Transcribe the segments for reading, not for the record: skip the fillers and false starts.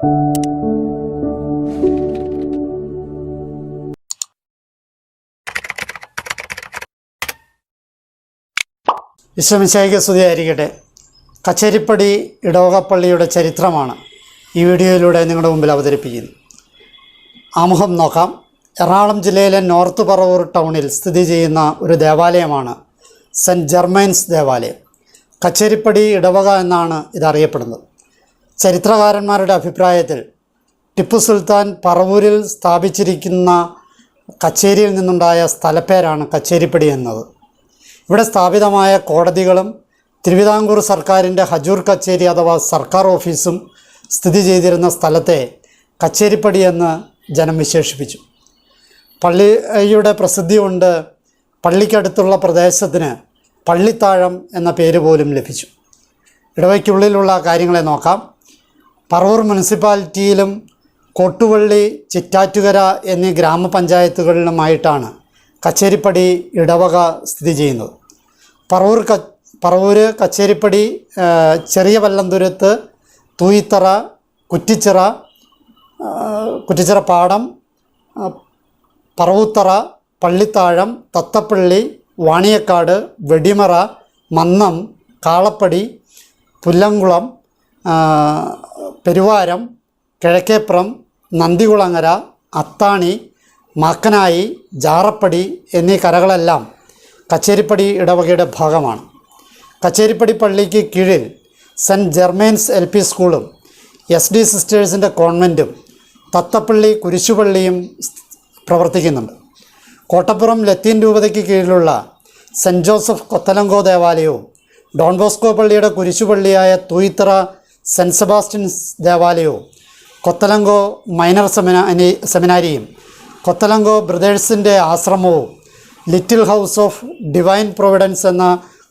വിശ്വമിശിഹായ്ക്ക് സ്തുതിയായിരിക്കട്ടെ. കച്ചേരിപ്പടി ഇടവകപ്പള്ളിയുടെ ചരിത്രമാണ് ഈ വീഡിയോയിലൂടെ നിങ്ങളുടെ മുമ്പിൽ അവതരിപ്പിക്കുന്നത്. ആമുഖം നോക്കാം. എറണാകുളം ജില്ലയിലെ നോർത്ത് പറവൂർ ടൗണിൽ സ്ഥിതി ചെയ്യുന്ന ഒരു ദേവാലയമാണ് സെൻറ്റ് ജർമൈൻസ് ദേവാലയം. കച്ചേരിപ്പടി ഇടവക എന്നാണ് ഇതറിയപ്പെടുന്നത്. ചരിത്രകാരന്മാരുടെ അഭിപ്രായത്തിൽ ടിപ്പു സുൽത്താൻ പറവൂരിൽ സ്ഥാപിച്ചിരിക്കുന്ന കച്ചേരിയിൽ നിന്നുണ്ടായ സ്ഥലപ്പേരാണ് കച്ചേരിപ്പടി എന്നത്. ഇവിടെ സ്ഥാപിതമായ കോടതികളും തിരുവിതാംകൂർ സർക്കാരിൻ്റെ ഹജൂർ കച്ചേരി അഥവാ സർക്കാർ ഓഫീസും സ്ഥിതി ചെയ്തിരുന്ന സ്ഥലത്തെ കച്ചേരിപ്പടി എന്ന് ജനം വിശേഷിപ്പിച്ചു. പള്ളിയുടെ പ്രസിദ്ധി കൊണ്ട് പള്ളിക്കടുത്തുള്ള പ്രദേശത്തിന് പള്ളിത്താഴം എന്ന പേര് പോലും ലഭിച്ചു. ഇടവയ്ക്കുള്ളിലുള്ള കാര്യങ്ങളെ നോക്കാം. പറവൂർ മുനിസിപ്പാലിറ്റിയിലും കോട്ടുവള്ളി, ചിറ്റാറ്റുകര എന്നീ ഗ്രാമപഞ്ചായത്തുകളിലുമായിട്ടാണ് കച്ചേരിപ്പടി ഇടവക സ്ഥിതി ചെയ്യുന്നത്. പറവൂർ, കച്ചേരിപ്പടി, ചെറിയ വല്ലന്തുരുത്ത്, തൂയിത്തറ, കുറ്റിച്ചിറ പാടം, പറവൂത്തറ, പള്ളിത്താഴം, തത്തപ്പള്ളി, വാണിയക്കാട്, വെടിമറ, മന്നം, കാളപ്പടി, പുല്ലംകുളം, പെരുവാരം, കിഴക്കേപ്പുറം, നന്ദികുളങ്ങര, അത്താണി, മാക്കനായി, ജാറപ്പടി എന്നീ കരകളെല്ലാം കച്ചേരിപ്പടി ഇടവകയുടെ ഭാഗമാണ്. കച്ചേരിപ്പടി പള്ളിക്ക് കീഴിൽ സെൻറ്റ് ജർമൈൻസ് LP സ്കൂളും SD സിസ്റ്റേഴ്സിൻ്റെ കോൺവെൻറ്റും തത്തപ്പള്ളി കുരിശുപള്ളിയും പ്രവർത്തിക്കുന്നുണ്ട്. കോട്ടപ്പുറം ലത്തീൻ രൂപതയ്ക്ക് കീഴിലുള്ള സെൻറ്റ് ജോസഫ് കൊത്തലങ്കോ ദേവാലയവും ഡോൺ ബോസ്കോ പള്ളിയുടെ കുരിശുപള്ളിയായ തൂയിത്തറ സെൻറ്റ് സെബാസ്റ്റ്യൻസ് ദേവാലയവും കൊത്തലങ്കോ മൈനർ സെമിനാരിയും കൊത്തലങ്കോ ബ്രദേഴ്സിൻ്റെ ആശ്രമവും Little House of Divine Providence എന്ന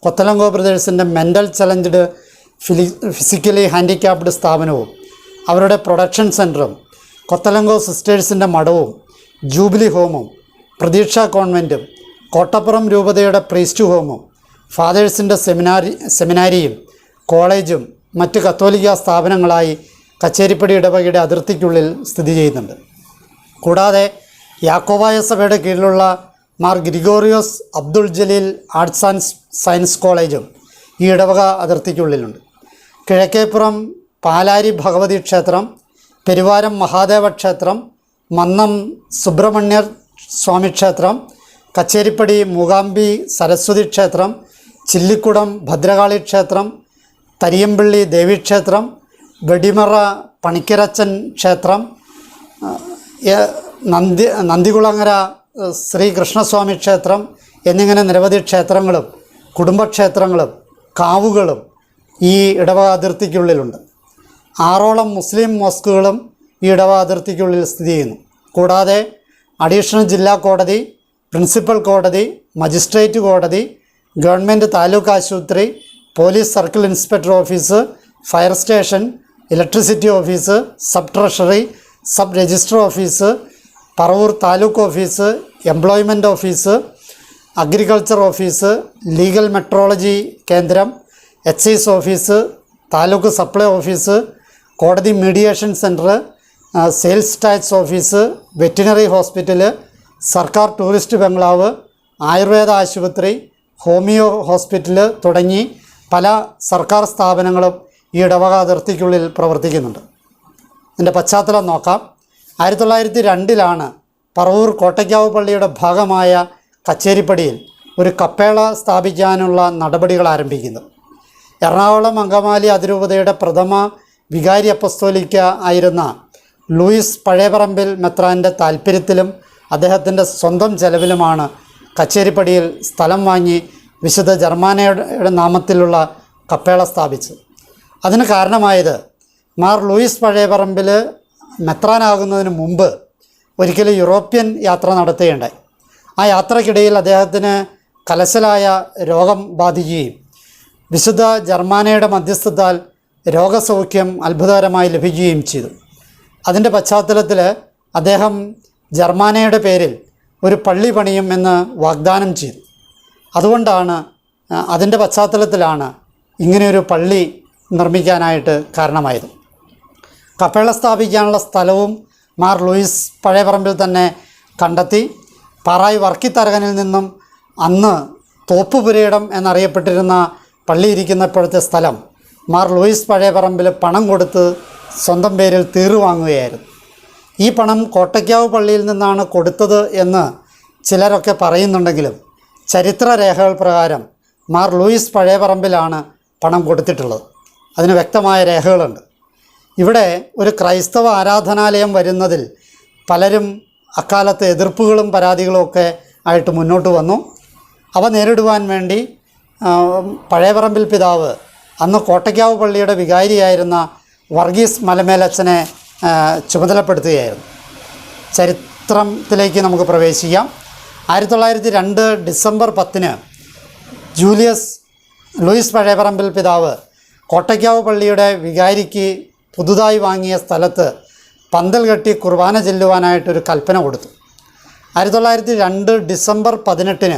കൊത്തലങ്കോ ബ്രദേഴ്സിൻ്റെ മെൻ്റൽ ചലഞ്ചഡ് ഫിസിക്കലി ഹാൻഡിക്യാപ്ഡ് സ്ഥാപനവും അവരുടെ പ്രൊഡക്ഷൻ സെൻറ്ററും കൊത്തലങ്കോ സിസ്റ്റേഴ്സിൻ്റെ മഠവും ജൂബിലി ഹോമും പ്രതീക്ഷ കോൺവെൻറ്റും കോട്ടപ്പുറം രൂപതയുടെ പ്രീസ്റ്റ് ഹോമും ഫാദേഴ്സിൻ്റെ സെമിനാരിയും കോളേജും മറ്റ് കത്തോലിക്ക സ്ഥാപനങ്ങളായി കച്ചേരിപ്പടി ഇടവകയുടെ അതിർത്തിക്കുള്ളിൽ സ്ഥിതി ചെയ്യുന്നുണ്ട്. കൂടാതെ യാക്കോബായ സഭയുടെ കീഴിലുള്ള Mar Gregorios Abdul Jaleel arts and science കോളേജും ഈ ഇടവക അതിർത്തിക്കുള്ളിലുണ്ട്. കിഴക്കേപ്പുറം പാലാരി ഭഗവതി ക്ഷേത്രം, പെരുവാരം മഹാദേവ ക്ഷേത്രം, മന്നം സുബ്രഹ്മണ്യ സ്വാമി ക്ഷേത്രം, കച്ചേരിപ്പടി മൂകാംബി സരസ്വതി ക്ഷേത്രം, ചില്ലിക്കുടം ഭദ്രകാളി ക്ഷേത്രം, തരിയമ്പള്ളി ദേവീക്ഷേത്രം, വെടിമറ പണിക്കരച്ചൻ ക്ഷേത്രം, നന്ദികുളങ്ങര ശ്രീകൃഷ്ണസ്വാമി ക്ഷേത്രം എന്നിങ്ങനെ നിരവധി ക്ഷേത്രങ്ങളും കുടുംബക്ഷേത്രങ്ങളും കാവുകളും ഈ ഇടവക അതിർത്തിക്കുള്ളിലുണ്ട്. 6ഓളം മുസ്ലിം മോസ്കുകളും ഈ ഇടവക അതിർത്തിക്കുള്ളിൽ സ്ഥിതി ചെയ്യുന്നു. കൂടാതെ അഡീഷണൽ ജില്ലാ കോടതി, പ്രിൻസിപ്പൽ കോടതി, മജിസ്ട്രേറ്റ് കോടതി, ഗവൺമെൻറ് താലൂക്ക് ആശുപത്രി, police circle inspector office, fire station, electricity office, sub treasury, sub register office, Paravur taluk office, employment office, agriculture office, legal metrology കേന്ദ്രം, excise office, taluk supply office, കോടതി mediation centre, sales tax office, veterinary hospital, സർക്കാർ tourist ബംഗ്ലാവ്, ആയുർവേദ ആശുപത്രി, homeo hospital തുടങ്ങി പല സർക്കാർ സ്ഥാപനങ്ങളും ഈ ഇടവക അതിർത്തിക്കുള്ളിൽ പ്രവർത്തിക്കുന്നുണ്ട്. ഇതിൻ്റെ പശ്ചാത്തലം നോക്കാം. 1902 പറവൂർ കോട്ടയ്ക്കാവ് പള്ളിയുടെ ഭാഗമായ കച്ചേരിപ്പടിയിൽ ഒരു കപ്പേള സ്ഥാപിക്കാനുള്ള നടപടികൾ ആരംഭിക്കുന്നത്. എറണാകുളം അങ്കമാലി അതിരൂപതയുടെ പ്രഥമ വികാരി അപ്പസ്തോലിക്ക ആയിരുന്ന ലൂയിസ് പഴയപറമ്പിൽ മെത്രാൻ്റെ താൽപ്പര്യത്തിലും അദ്ദേഹത്തിൻ്റെ സ്വന്തം ചെലവിലുമാണ് കച്ചേരിപ്പടിയിൽ സ്ഥലം വാങ്ങി വിശുദ്ധ ജർമാനയുടെ നാമത്തിലുള്ള കപ്പേള സ്ഥാപിച്ചത്. അതിന് കാരണമായത് മാർ ലൂയിസ് പഴയപറമ്പിൽ മെത്രാനാകുന്നതിന് മുമ്പ് ഒരിക്കലും യൂറോപ്യൻ യാത്ര നടത്തുകയുണ്ടായി. ആ യാത്രക്കിടയിൽ അദ്ദേഹത്തിന് കലശലായ രോഗം ബാധിക്കുകയും വിശുദ്ധ ജർമാനയുടെ മധ്യസ്ഥത്താൽ രോഗസൗഖ്യം അത്ഭുതകരമായി ലഭിക്കുകയും ചെയ്തു. അതിൻ്റെ പശ്ചാത്തലത്തിൽ അദ്ദേഹം ജർമാനയുടെ പേരിൽ ഒരു പള്ളി പണിയും എന്ന് വാഗ്ദാനം ചെയ്തു. അതുകൊണ്ടാണ് അതിൻ്റെ പശ്ചാത്തലത്തിലാണ് ഇങ്ങനെയൊരു പള്ളി നിർമ്മിക്കാനായിട്ട് കാരണമായത്. കപ്പേള സ്ഥാപിക്കാനുള്ള സ്ഥലവും മാർ ലൂയിസ് പഴയപറമ്പിൽ തന്നെ കണ്ടെത്തി. പാറായി വർക്കിത്തരകനിൽ നിന്നും അന്ന് തോപ്പുപുരയിടം എന്നറിയപ്പെട്ടിരുന്ന പള്ളി ഇരിക്കുന്ന ഇപ്പോഴത്തെ സ്ഥലം മാർ ലൂയിസ് പഴയപറമ്പിൽ പണം കൊടുത്ത് സ്വന്തം പേരിൽ തീറുവാങ്ങുകയായിരുന്നു. ഈ പണം കോട്ടയ്ക്കാവ് പള്ളിയിൽ നിന്നാണ് കൊടുത്തത് എന്ന് ചിലരൊക്കെ പറയുന്നുണ്ടെങ്കിലും ചരിത്രരേഖകൾ പ്രകാരം മാർ ലൂയിസ് പഴയപറമ്പിലാണ് പണം കൊടുത്തിട്ടുള്ളത്. അതിന് വ്യക്തമായ രേഖകളുണ്ട്. ഇവിടെ ഒരു ക്രൈസ്തവ ആരാധനാലയം വരുന്നതിൽ പലരും അക്കാലത്ത് എതിർപ്പുകളും പരാതികളും ഒക്കെ ആയിട്ട് മുന്നോട്ട് വന്നു. അവ നേരിടുവാൻ വേണ്ടി പഴയപറമ്പിൽ പിതാവ് അന്ന് കോട്ടയ്ക്കാവ് പള്ളിയുടെ വികാരിയായിരുന്ന വർഗീസ് മലമേലച്ചനെ ചുമതലപ്പെടുത്തുകയായിരുന്നു. ചരിത്രത്തിലേക്ക് നമുക്ക് പ്രവേശിക്കാം. 1902 ഡിസംബർ 10 ലൂയിസ് പഴയപറമ്പിൽ പിതാവ് കോട്ടയ്ക്കാവ് പള്ളിയുടെ വികാരിക്ക് പുതുതായി വാങ്ങിയ സ്ഥലത്ത് പന്തൽ കെട്ടി കുർബാന ചെല്ലുവാനായിട്ടൊരു കൽപ്പന കൊടുത്തു. 1902 ഡിസംബർ 18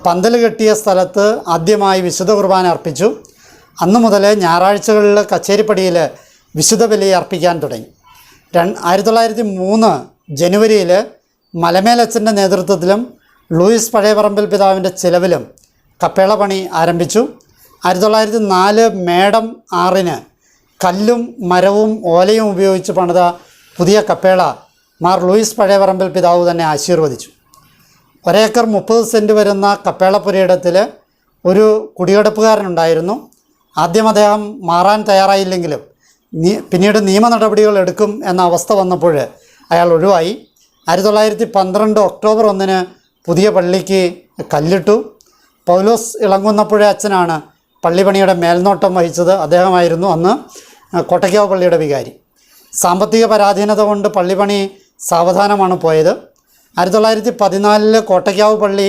പന്തൽ കെട്ടിയ സ്ഥലത്ത് ആദ്യമായി വിശുദ്ധ കുർബാന അർപ്പിച്ചു. അന്നു മുതൽ ഞായറാഴ്ചകളിൽ കച്ചേരിപ്പടിയിൽ വിശുദ്ധ ബലി അർപ്പിക്കാൻ തുടങ്ങി. 1903 ജനുവരിയിൽ മലമേലച്ചൻ്റെ നേതൃത്വത്തിലും ലൂയിസ് പഴയപറമ്പിൽ പിതാവിൻ്റെ ചിലവിലും കപ്പേള പണി ആരംഭിച്ചു. 1904 മേടം 6 കല്ലും മരവും ഓലയും ഉപയോഗിച്ച് പണിത പുതിയ കപ്പേള മാർ ലൂയിസ് പഴയപറമ്പിൽ പിതാവ് തന്നെ ആശീർവദിച്ചു. 1 ഏക്കർ 30 സെൻറ്റ് വരുന്ന കപ്പേളപ്പുരയിടത്തിൽ ഒരു കുടിയെടുപ്പുകാരനുണ്ടായിരുന്നു. ആദ്യം അദ്ദേഹം മാറാൻ തയ്യാറായില്ലെങ്കിലും പിന്നീട് നിയമ നടപടികൾ എടുക്കും എന്ന അവസ്ഥ വന്നപ്പോൾ അയാൾ ഒഴിവായി. 1912 ഒക്ടോബർ 1 പുതിയ പള്ളിക്ക് കല്ലിട്ടു. പൗലോസ് ഇളങ്ങുന്നപ്പുഴ അച്ഛനാണ് പള്ളിപ്പണിയുടെ മേൽനോട്ടം വഹിച്ചത്. അദ്ദേഹമായിരുന്നു അന്ന് കോട്ടയ്ക്കാവ് പള്ളിയുടെ വികാരി. സാമ്പത്തിക പരാധീനത കൊണ്ട് പള്ളിപ്പണി സാവധാനമാണ് പോയത്. 1914 കോട്ടയ്ക്കാവ് പള്ളി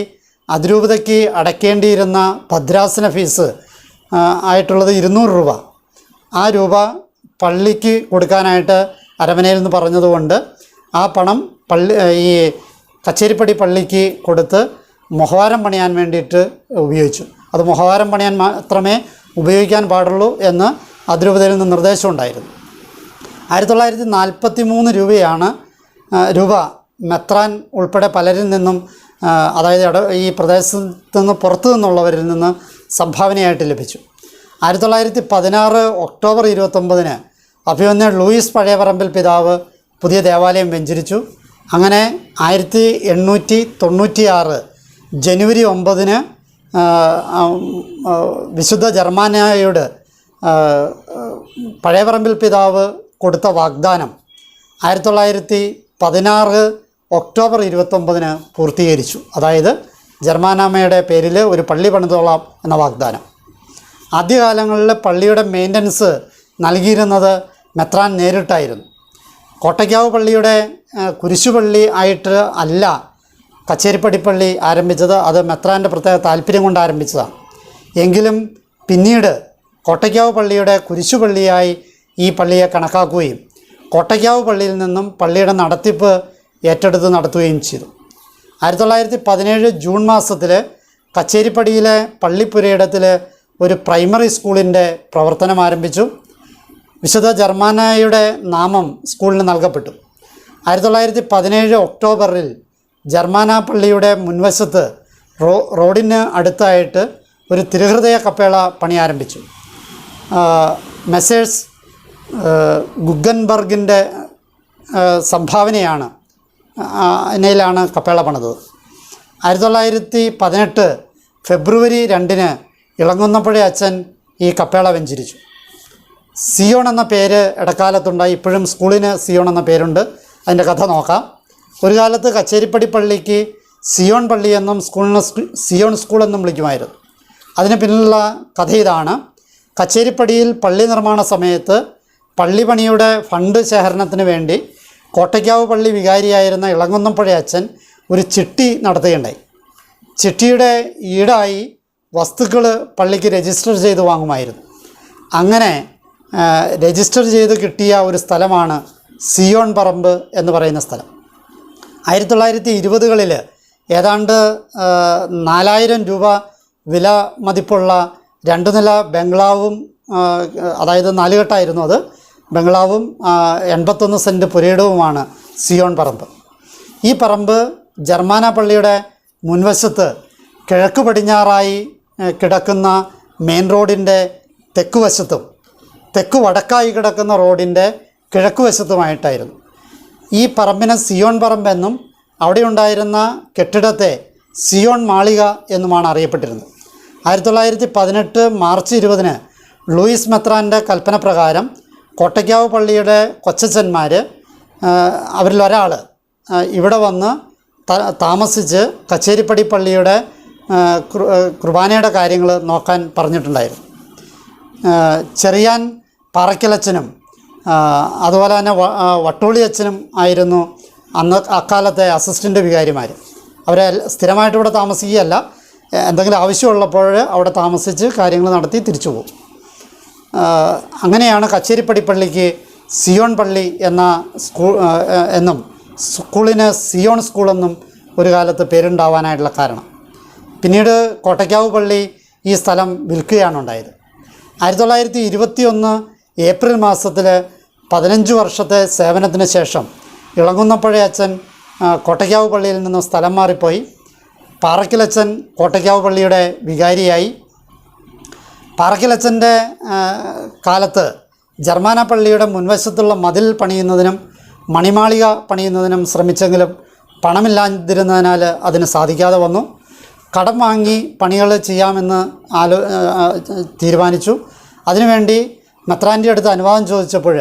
അതിരൂപതയ്ക്ക് അടയ്ക്കേണ്ടിയിരുന്ന ഭദ്രാസന ഫീസ് ആയിട്ടുള്ളത് 200 രൂപ. ആ രൂപ പള്ളിക്ക് കൊടുക്കാനായിട്ട് അരമനയിൽ നിന്ന് പറഞ്ഞതുകൊണ്ട് ആ പണം ഈ കച്ചേരിപ്പടി പള്ളിക്ക് കൊടുത്ത് മുഖവാരം പണിയാൻ വേണ്ടിയിട്ട് ഉപയോഗിച്ചു. അത് മുഖവാരം പണിയാൻ മാത്രമേ ഉപയോഗിക്കാൻ പാടുള്ളൂ എന്ന് അതിരൂപതയിൽ നിന്ന് നിർദ്ദേശമുണ്ടായിരുന്നു. 1943 രൂപ മെത്രാൻ ഉൾപ്പെടെ പലരിൽ നിന്നും, അതായത് ഈ പ്രദേശത്ത് നിന്ന് പുറത്തു നിന്നുള്ളവരിൽ നിന്ന് സംഭാവനയായിട്ട് ലഭിച്ചു. 1916 ഒക്ടോബർ 29 അഭിമന്യ ലൂയിസ് പഴയപറമ്പിൽ പിതാവ് പുതിയ ദേവാലയം വെഞ്ചരിച്ചു. അങ്ങനെ 1896 ജനുവരി 9 വിശുദ്ധ ജർമാനായോട് പഴയപറമ്പിൽ പിതാവ് കൊടുത്ത വാഗ്ദാനം 1916 ഒക്ടോബർ 29 പൂർത്തീകരിച്ചു. അതായത് ജർമാനാമ്മയുടെ പേരിൽ ഒരു പള്ളി പണിതോളാം എന്ന വാഗ്ദാനം. ആദ്യകാലങ്ങളിൽ പള്ളിയുടെ മെയിൻ്റനൻസ് നൽകിയിരുന്നത് മെത്രാൻ നേരിട്ടായിരുന്നു. കോട്ടയ്ക്കാവ് പള്ളിയുടെ കുരിശുപള്ളി ആയിട്ട് അല്ല കച്ചേരിപ്പടിപ്പള്ളി ആരംഭിച്ചത്. അത് മെത്രാൻ്റെ പ്രത്യേക താല്പര്യം കൊണ്ട് ആരംഭിച്ചതാണ്. എങ്കിലും പിന്നീട് കോട്ടയ്ക്കാവ് പള്ളിയുടെ കുരിശുപള്ളിയായി ഈ പള്ളിയെ കണക്കാക്കുകയും കോട്ടയ്ക്കാവ് പള്ളിയിൽ നിന്നും പള്ളിയുടെ നടത്തിപ്പ് ഏറ്റെടുത്ത് നടത്തുകയും ചെയ്തു. 1917 ജൂൺ മാസത്തിൽ കച്ചേരിപ്പടിയിലെ പള്ളിപ്പുരയിടത്തിൽ ഒരു പ്രൈമറി സ്കൂളിൻ്റെ പ്രവർത്തനം ആരംഭിച്ചു. വിശുദ്ധ ജർമാനായുടെ നാമം സ്കൂളിന് നൽകപ്പെട്ടു. 1917 ഒക്ടോബറിൽ ജർമാന പള്ളിയുടെ മുൻവശത്ത് റോഡിന് അടുത്തായിട്ട് ഒരു തിരുഹൃദയ കപ്പേള പണി ആരംഭിച്ചു. മെസ്സേഴ്സ് ഗുഗൻബർഗിൻ്റെ സംഭാവനയാണ് എന്നതിലാണ് കപ്പേള പണിതത്. 1918 ഫെബ്രുവരി 2 ഇളങ്ങുന്നപ്പുഴ അച്ഛൻ ഈ കപ്പേള വെഞ്ചരിച്ചു. സിയോൺ എന്ന പേര് ഇടക്കാലത്തുണ്ടായി. ഇപ്പോഴും സ്കൂളിന് സിയോൺ എന്ന പേരുണ്ട്. അതിൻ്റെ കഥ നോക്കാം. ഒരു കാലത്ത് കച്ചേരിപ്പടി പള്ളിക്ക് സിയോൺ പള്ളി എന്നും സ്കൂളിന് സിയോൺ സ്കൂൾ എന്നും വിളിക്കുമായിരുന്നു. അതിന് പിന്നിലുള്ള കഥ ഇതാണ്. കച്ചേരിപ്പടിയിൽ പള്ളി നിർമ്മാണ സമയത്ത് പള്ളിപ്പണിയുടെ ഫണ്ട് ശേഖരണത്തിന് വേണ്ടി കോട്ടയ്ക്കാവ് പള്ളി വികാരിയായിരുന്ന ഇളങ്ങുന്നപ്പുഴ അച്ഛൻ ഒരു ചിട്ടി നടത്തുകയുണ്ടായി. ചിട്ടിയുടെ ഈടായി വസ്തുക്കൾ പള്ളിക്ക് രജിസ്റ്റർ ചെയ്ത് വാങ്ങുമായിരുന്നു. അങ്ങനെ രജിസ്റ്റർ ചെയ്ത് കിട്ടിയ ഒരു സ്ഥലമാണ് സിയോൺ പറമ്പ് എന്ന് പറയുന്ന സ്ഥലം. 1920കളിൽ ഏതാണ്ട് 4000 രൂപ വില മതിപ്പുള്ള 2 നില ബംഗ്ലാവും, അതായത് 4 കെട്ടായിരുന്നു അത്, ബംഗ്ലാവും 81 സെൻറ്റ് പുരയിടവുമാണ് സിയോൺ പറമ്പ്. ഈ പറമ്പ് ജർമാന പള്ളിയുടെ മുൻവശത്ത് കിഴക്ക് പടിഞ്ഞാറായി കിടക്കുന്ന മെയിൻ റോഡിൻ്റെ തെക്ക് വശത്തും തെക്ക് വടക്കായി കിടക്കുന്ന റോഡിൻ്റെ കിഴക്ക് വശത്തുമായിട്ടായിരുന്നു. ഈ പറമ്പിനെ സിയോൺ പറമ്പെന്നും അവിടെ ഉണ്ടായിരുന്ന കെട്ടിടത്തെ സിയോൺ മാളിക എന്നുമാണ് അറിയപ്പെട്ടിരുന്നത്. 1918 മാർച്ച് 20 ലൂയിസ് മെത്രാൻ്റെ കൽപ്പന പ്രകാരം കോട്ടയ്ക്കാവ് പള്ളിയുടെ കൊച്ചച്ചന്മാർ അവരിലൊരാൾ ഇവിടെ വന്ന് താമസിച്ച് കച്ചേരിപ്പടി പള്ളിയുടെ കുർബാനയുടെ കാര്യങ്ങൾ നോക്കാൻ പറഞ്ഞിട്ടുണ്ടായിരുന്നു. ചെറിയാൻ പാറയ്ക്കലച്ചനും അതുപോലെ തന്നെ വട്ടോളി അച്ഛനും ആയിരുന്നു അക്കാലത്തെ അസിസ്റ്റൻ്റ് വികാരിമാർ. അവരെ സ്ഥിരമായിട്ട് ഇവിടെ താമസിക്കുകയല്ല, എന്തെങ്കിലും ആവശ്യമുള്ളപ്പോൾ അവിടെ താമസിച്ച് കാര്യങ്ങൾ നടത്തി തിരിച്ചു പോകും. അങ്ങനെയാണ് കച്ചേരിപ്പടി പള്ളിക്ക് സിയോൺ പള്ളി എന്നും സ്കൂളിന് സിയോൺ സ്കൂളെന്നും ഒരു കാലത്ത് പേരുണ്ടാവാനായിട്ടുള്ള കാരണം. പിന്നീട് കോട്ടയ്ക്കാവ് പള്ളി ഈ സ്ഥലം വിൽക്കുകയാണ് ഉണ്ടായത്. 1921 ഏപ്രിൽ മാസത്തിൽ 15 വർഷത്തെ സേവനത്തിന് ശേഷം ഇളങ്ങുന്നപ്പുഴ അച്ഛൻ കോട്ടയ്ക്കാവ് പള്ളിയിൽ നിന്നും സ്ഥലം മാറിപ്പോയി. പാറയ്ക്കലച്ചൻ കോട്ടയ്ക്കാവ് പള്ളിയുടെ വികാരിയായി. പാറയ്ക്കലച്ചൻ്റെ കാലത്ത് ജർമാന പള്ളിയുടെ മുൻവശത്തുള്ള മതിൽ പണിയുന്നതിനും മണിമാളിക പണിയുന്നതിനും ശ്രമിച്ചെങ്കിലും പണമില്ലാതിരുന്നതിനാൽ അതിന് സാധിക്കാതെ വന്നു. കടം വാങ്ങി പണികൾ ചെയ്യാമെന്ന് തീരുമാനിച്ചു. അതിനുവേണ്ടി മെത്രാൻ്റെ അടുത്ത് അനുവാദം ചോദിച്ചപ്പോൾ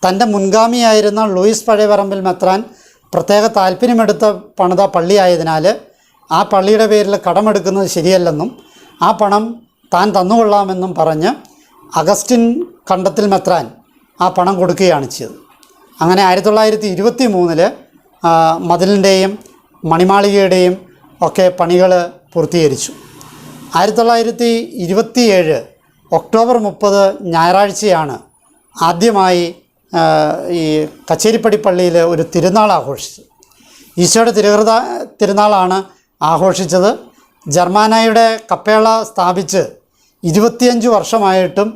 തൻ്റെ മുൻഗാമിയായിരുന്ന ലൂയിസ് പഴയപറമ്പിൽ മെത്രാൻ പ്രത്യേക താല്പര്യമെടുത്ത പണിത പള്ളിയായതിനാൽ ആ പള്ളിയുടെ പേരിൽ കടമെടുക്കുന്നത് ശരിയല്ലെന്നും ആ പണം താൻ തന്നുകൊള്ളാമെന്നും പറഞ്ഞ് അഗസ്റ്റിൻ കണ്ടത്തിൽ മെത്രാൻ ആ പണം കൊടുക്കുകയാണ് ചെയ്തത്. അങ്ങനെ 1923 മതിലിൻ്റെയും മണിമാളികയുടെയും ഒക്കെ പണികൾ പൂർത്തീകരിച്ചു. 1927 ഒക്ടോബർ 30 ഞായറാഴ്ചയാണ് ആദ്യമായി ഈ കച്ചേരിപ്പടി പള്ളിയിൽ ഒരു തിരുനാൾ ആഘോഷിച്ചത്. ഈശോയുടെ തിരുനാളാണ് ആഘോഷിച്ചത്. ജർമാനയുടെ കപ്പേള സ്ഥാപിച്ച് 25 വർഷമായിട്ടും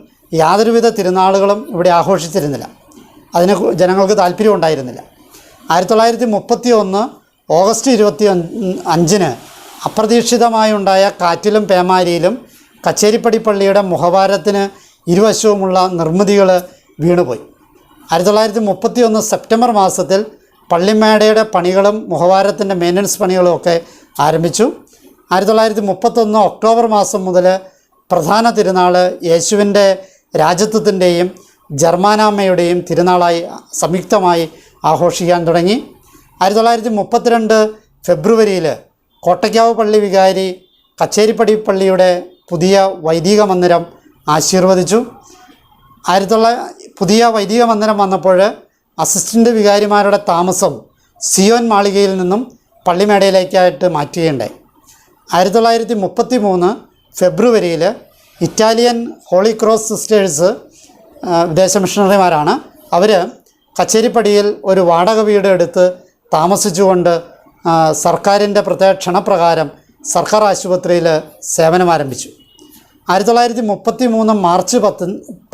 യാതൊരുവിധ തിരുനാളുകളും ഇവിടെ ആഘോഷിച്ചിരുന്നില്ല. അതിന് ജനങ്ങൾക്ക് താല്പര്യം ഉണ്ടായിരുന്നില്ല. 1931 ഓഗസ്റ്റ് 25 അപ്രതീക്ഷിതമായുണ്ടായ കാറ്റിലും പേമാരിയിലും കച്ചേരിപ്പടി പള്ളിയുടെ മുഖവാരത്തിന് ഇരുവശവുമുള്ള നിർമ്മിതികൾ വീണുപോയി. 1931 സെപ്റ്റംബർ മാസത്തിൽ പള്ളിമേടയുടെ പണികളും മുഖവാരത്തിൻ്റെ മെയിൻ്റനൻസ് പണികളും ഒക്കെ ആരംഭിച്ചു. 1931 ഒക്ടോബർ മാസം മുതൽ പ്രധാന തിരുനാൾ യേശുവിൻ്റെ രാജത്വത്തിൻ്റെയും ജർമാനാമ്മയുടെയും തിരുനാളായി സംയുക്തമായി ആഘോഷിക്കാൻ തുടങ്ങി. 1932 ഫെബ്രുവരിയിൽ കോട്ടയ്ക്കാവ് പള്ളി വികാരി കച്ചേരിപ്പടി പള്ളിയുടെ പുതിയ വൈദിക മന്ദിരം ആശീർവദിച്ചു. പുതിയ വൈദിക മന്ദിരം വന്നപ്പോൾ അസിസ്റ്റൻ്റ് വികാരിമാരുടെ താമസം സിയോൻ മാളികയിൽ നിന്നും പള്ളിമേടയിലേക്കായിട്ട് മാറ്റുകയുണ്ടായി. 1933 ഫെബ്രുവരിയിൽ ഇറ്റാലിയൻ ഹോളി ക്രോസ് സിസ്റ്റേഴ്സ് വിദേശ മിഷണറിമാരാണ്. അവർ കച്ചേരിപ്പടിയിൽ ഒരു വാടക വീട് എടുത്ത് താമസിച്ചുകൊണ്ട് സർക്കാരിൻ്റെ പ്രത്യേക ക്ഷണപ്രകാരം സർക്കാർ ആശുപത്രിയിൽ സേവനം ആരംഭിച്ചു. 1933 മാർച്ച്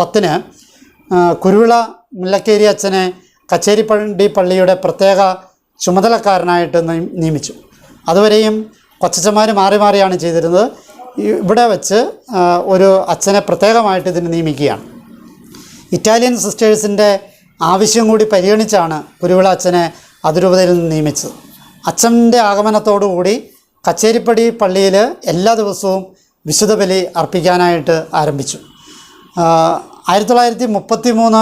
10 കുരുവിള മുല്ലക്കേരി അച്ഛനെ കച്ചേരിപ്പടി പള്ളിയുടെ പ്രത്യേക ചുമതലക്കാരനായിട്ട് നിയമിച്ചു. അതുവരെയും കൊച്ചച്ചന്മാർ മാറി മാറിയാണ് ചെയ്തിരുന്നത്. ഇവിടെ വെച്ച് ഒരു അച്ഛനെ പ്രത്യേകമായിട്ട് ഇതിന് നിയമിക്കുകയാണ്. ഇറ്റാലിയൻ സിസ്റ്റേഴ്സിൻ്റെ ആവശ്യം കൂടി പരിഗണിച്ചാണ് കുരുവിള അച്ഛനെ അതിരൂപതയിൽ നിന്ന് നിയമിച്ചത്. അച്ഛൻ്റെ ആഗമനത്തോടുകൂടി കച്ചേരിപ്പടി പള്ളിയിൽ എല്ലാ ദിവസവും വിശുദ്ധ ബലി അർപ്പിക്കാനായിട്ട് ആരംഭിച്ചു. 1933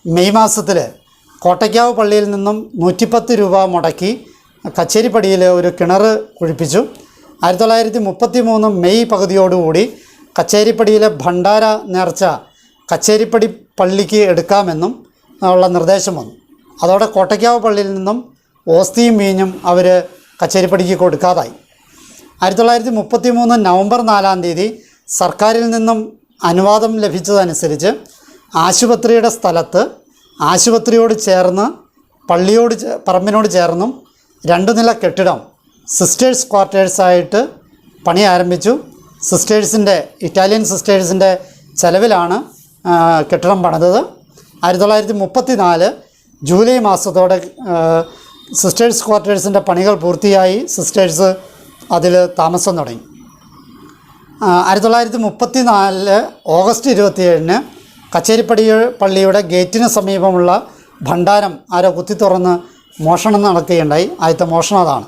മെയ് മാസത്തിൽ കോട്ടയ്ക്കാവ് പള്ളിയിൽ നിന്നും 110 രൂപ മുടക്കി കച്ചേരിപ്പടിയിൽ ഒരു കിണർ കുഴിപ്പിച്ചു. 1933 മെയ് പകുതിയോടുകൂടി കച്ചേരിപ്പടിയിലെ ഭണ്ഡാര നേർച്ച കച്ചേരിപ്പടി പള്ളിക്ക് എടുക്കാമെന്നും ഉള്ള നിർദ്ദേശം വന്നു. അതോടെ കോട്ടയ്ക്കാവ് പള്ളിയിൽ നിന്നും ഓസ്തിയും വീഞ്ഞും അവർ കച്ചേരിപ്പടിക്ക് കൊടുക്കാതായി. 1933 നവംബർ 4 സർക്കാരിൽ നിന്നും അനുവാദം ലഭിച്ചതനുസരിച്ച് ആശുപത്രിയുടെ സ്ഥലത്ത് ആശുപത്രിയോട് ചേർന്ന് പറമ്പിനോട് ചേർന്നും 2 നില കെട്ടിടം സിസ്റ്റേഴ്സ് ക്വാർട്ടേഴ്സായിട്ട് പണി ആരംഭിച്ചു. ഇറ്റാലിയൻ സിസ്റ്റേഴ്സിൻ്റെ ചെലവിലാണ് കെട്ടിടം പണിതത്. 1934 ജൂലൈ മാസത്തോടെ സിസ്റ്റേഴ്സ് ക്വാർട്ടേഴ്സിൻ്റെ പണികൾ പൂർത്തിയായി സിസ്റ്റേഴ്സ് അതിൽ താമസം തുടങ്ങി. 1934 ഓഗസ്റ്റ് 27 കച്ചേരിപ്പടി പള്ളിയുടെ ഗേറ്റിന് സമീപമുള്ള ഭണ്ഡാരം ആരോ കുത്തി തുറന്ന് മോഷണം നടക്കുകയുണ്ടായി. ആദ്യത്തെ മോഷണം അതാണ്.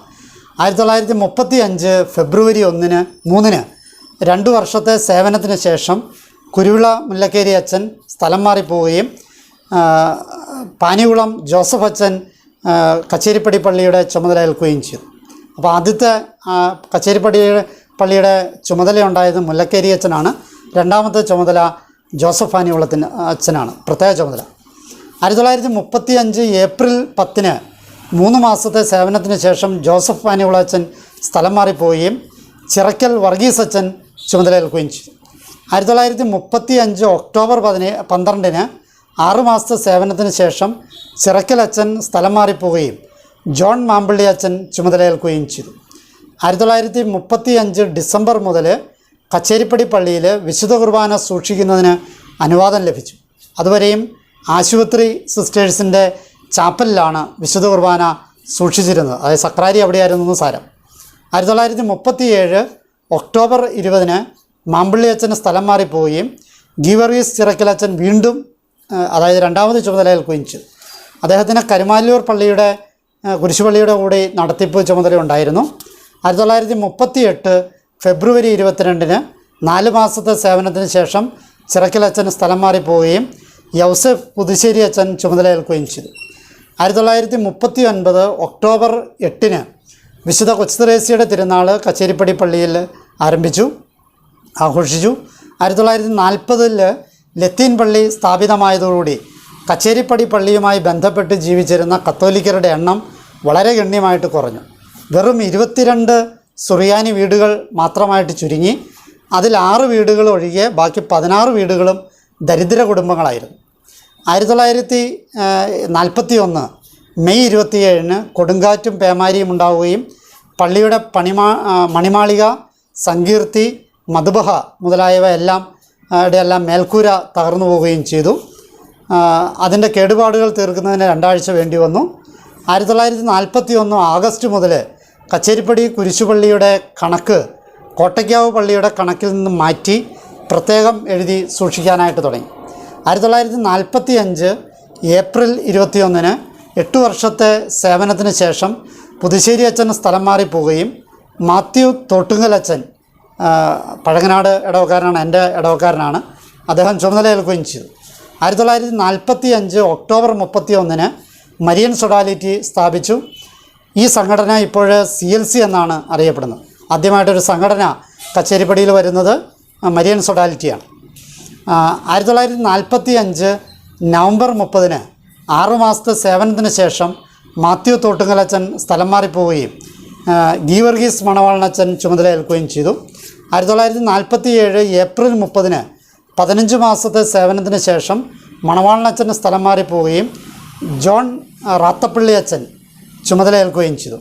1935 ഫെബ്രുവരി 3 2 വർഷത്തെ സേവനത്തിന് ശേഷം കുരുവിള മുല്ലക്കേരി അച്ഛൻ സ്ഥലം മാറിപ്പോവുകയും പാനികുളം ജോസഫ് അച്ഛൻ കച്ചേരിപ്പടി പള്ളിയുടെ ചുമതല ഏൽക്കുകയും ചെയ്തു. അപ്പോൾ ആദ്യത്തെ കച്ചേരിപ്പടി പള്ളിയുടെ ചുമതല ഉണ്ടായത് മുല്ലക്കേരി അച്ഛനാണ്. രണ്ടാമത്തെ ചുമതല ജോസഫ് പാനികുളത്തിന് അച്ഛനാണ്, പ്രത്യേക ചുമതല. 1935 ഏപ്രിൽ 10 3 മാസത്തെ സേവനത്തിന് ശേഷം ജോസഫ് പാനികുളം അച്ഛൻ സ്ഥലം മാറിപ്പോവുകയും ചിറക്കൽ വർഗീസ് അച്ഛൻ ചുമതല ഏൽക്കുകയും ചെയ്തു. 1935 ഒക്ടോബർ 12 6 മാസത്തെ സേവനത്തിന് ശേഷം ചിറക്കൽ അച്ഛൻ സ്ഥലം മാറിപ്പോവുകയും ജോൺ മാമ്പിള്ളി അച്ഛൻ ചുമതലയേൽക്കുകയും ചെയ്തു. 1935 ഡിസംബർ മുതൽ കച്ചേരിപ്പടി പള്ളിയിൽ വിശുദ്ധ കുർബാന സൂക്ഷിക്കുന്നതിന് അനുവാദം ലഭിച്ചു. അതുവരെയും ആശുപത്രി സിസ്റ്റേഴ്സിൻ്റെ ചാപ്പലിലാണ് വിശുദ്ധ കുർബാന സൂക്ഷിച്ചിരുന്നത്. അതായത് സക്രാരി അവിടെയായിരുന്നു സാരം. 1937 ഒക്ടോബർ 20 മാമ്പിള്ളി അച്ഛന് സ്ഥലം മാറിപ്പോവുകയും ഗീവർഗീസ് ചിറക്കലച്ഛൻ വീണ്ടും അതായത് രണ്ടാമത് ചുമതലയേൽക്കുകയും ചെയ്തു. അദ്ദേഹത്തിന് കരുമാല്ലൂർ പള്ളിയുടെ കുരിശുപള്ളിയുടെ കൂടി നടത്തിപ്പ് ചുമതല ഉണ്ടായിരുന്നു. 1938 ഫെബ്രുവരി 22 4 മാസത്തെ സേവനത്തിന് ശേഷം ചിറക്കലച്ഛന് സ്ഥലം മാറിപ്പോവുകയും യൗസഫ് പുതുശ്ശേരി അച്ഛൻ ചുമതലയേൽക്കുകയും ചെയ്തു. 1939 ഒക്ടോബർ 8 വിശുദ്ധ കൊച്ചുത്രേസ്യയുടെ തിരുനാൾ കച്ചേരിപ്പടി പള്ളിയിൽ ആഘോഷിച്ചു. 1940 ലത്തീൻ പള്ളി സ്ഥാപിതമായതോടുകൂടി കച്ചേരിപ്പടി പള്ളിയുമായി ബന്ധപ്പെട്ട് ജീവിച്ചിരുന്ന കത്തോലിക്കരുടെ എണ്ണം വളരെ ഗണ്യമായിട്ട് കുറഞ്ഞു. വെറും 22 സുറിയാനി വീടുകൾ മാത്രമായിട്ട് ചുരുങ്ങി. അതിൽ 6 വീടുകൾ ഒഴികെ ബാക്കി 16 വീടുകളും ദരിദ്ര കുടുംബങ്ങളായിരുന്നു. 1941 മെയ് 27 കൊടുങ്കാറ്റും പേമാരിയും ഉണ്ടാവുകയും പള്ളിയുടെ മണിമാളിക, സങ്കീർത്തി, മധുബഹ മുതലായവ എല്ലാം മേൽക്കൂര തകർന്നു പോവുകയും ചെയ്തു. അതിൻ്റെ കേടുപാടുകൾ തീർക്കുന്നതിന് 2 ആഴ്ച വേണ്ടി വന്നു. 1941 ആഗസ്റ്റ് മുതൽ കച്ചേരിപ്പടി കുരിശുപള്ളിയുടെ കണക്ക് കോട്ടയ്ക്കാവ് പള്ളിയുടെ കണക്കിൽ നിന്ന് മാറ്റി പ്രത്യേകം എഴുതി സൂക്ഷിക്കാനായിട്ട് തുടങ്ങി. 1945 ഏപ്രിൽ 21 8 വർഷത്തെ സേവനത്തിന് ശേഷം പുതുശ്ശേരി അച്ഛൻ സ്ഥലം മാറിപ്പോവുകയും മാത്യു തോട്ടുങ്കൽ അച്ഛൻ പഴങ്ങനാട് ഇടവക്കാരനാണ്, എൻ്റെ ഇടവക്കാരനാണ്, അദ്ദേഹം ചുമതലയേൽക്കുകയും ചെയ്തു. 1945 ഒക്ടോബർ 31 മരിയൻ സൊഡാലിറ്റി സ്ഥാപിച്ചു. ഈ സംഘടന ഇപ്പോൾ CLC എന്നാണ് അറിയപ്പെടുന്നത്. ആദ്യമായിട്ടൊരു സംഘടന കച്ചേരിപ്പടിയിൽ വരുന്നത് മരിയൻ സൊഡാലിറ്റിയാണ്. 1945 നവംബർ 30 6 മാസത്തെ സേവനത്തിന് ശേഷം മാത്യു തോട്ടുങ്കലച്ഛൻ സ്ഥലം മാറിപ്പോവുകയും ഗീവർഗീസ് മണവാളനച്ഛൻ ചുമതലയേൽക്കുകയും ചെയ്തു. 1947 ഏപ്രിൽ 30 15 മാസത്തെ സേവനത്തിന് ശേഷം മണവാളനച്ഛന് സ്ഥലം മാറിപ്പോവുകയും ജോൺ റാത്തപ്പള്ളി അച്ഛൻ ചുമതലയേൽക്കുകയും ചെയ്തു.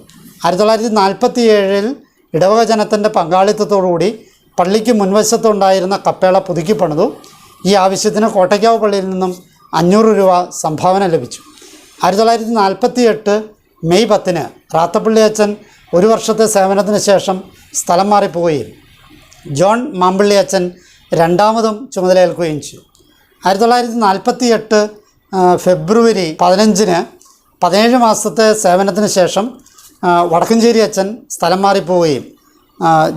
1947 ഇടവക ജനത്തിൻ്റെ പങ്കാളിത്തത്തോടുകൂടി പള്ളിക്ക് മുൻവശത്തുണ്ടായിരുന്ന കപ്പേള പുതുക്കി പണിതു. ഈ ആവശ്യത്തിന് കോട്ടയ്ക്കാവ് പള്ളിയിൽ നിന്നും 500 രൂപ സംഭാവന ലഭിച്ചു. 1948 മെയ് 10 റാത്തപ്പള്ളി അച്ഛൻ 1 വർഷത്തെ സേവനത്തിന് ശേഷം സ്ഥലം മാറിപ്പോവുകയും ജോൺ മാമ്പിള്ളി അച്ഛൻ രണ്ടാമതും ചുമതലയേൽക്കുകയും ചെയ്തു. 1948 ഫെബ്രുവരി 15 17 മാസത്തെ സേവനത്തിന് ശേഷം വടക്കഞ്ചേരി അച്ഛൻ സ്ഥലം മാറിപ്പോവുകയും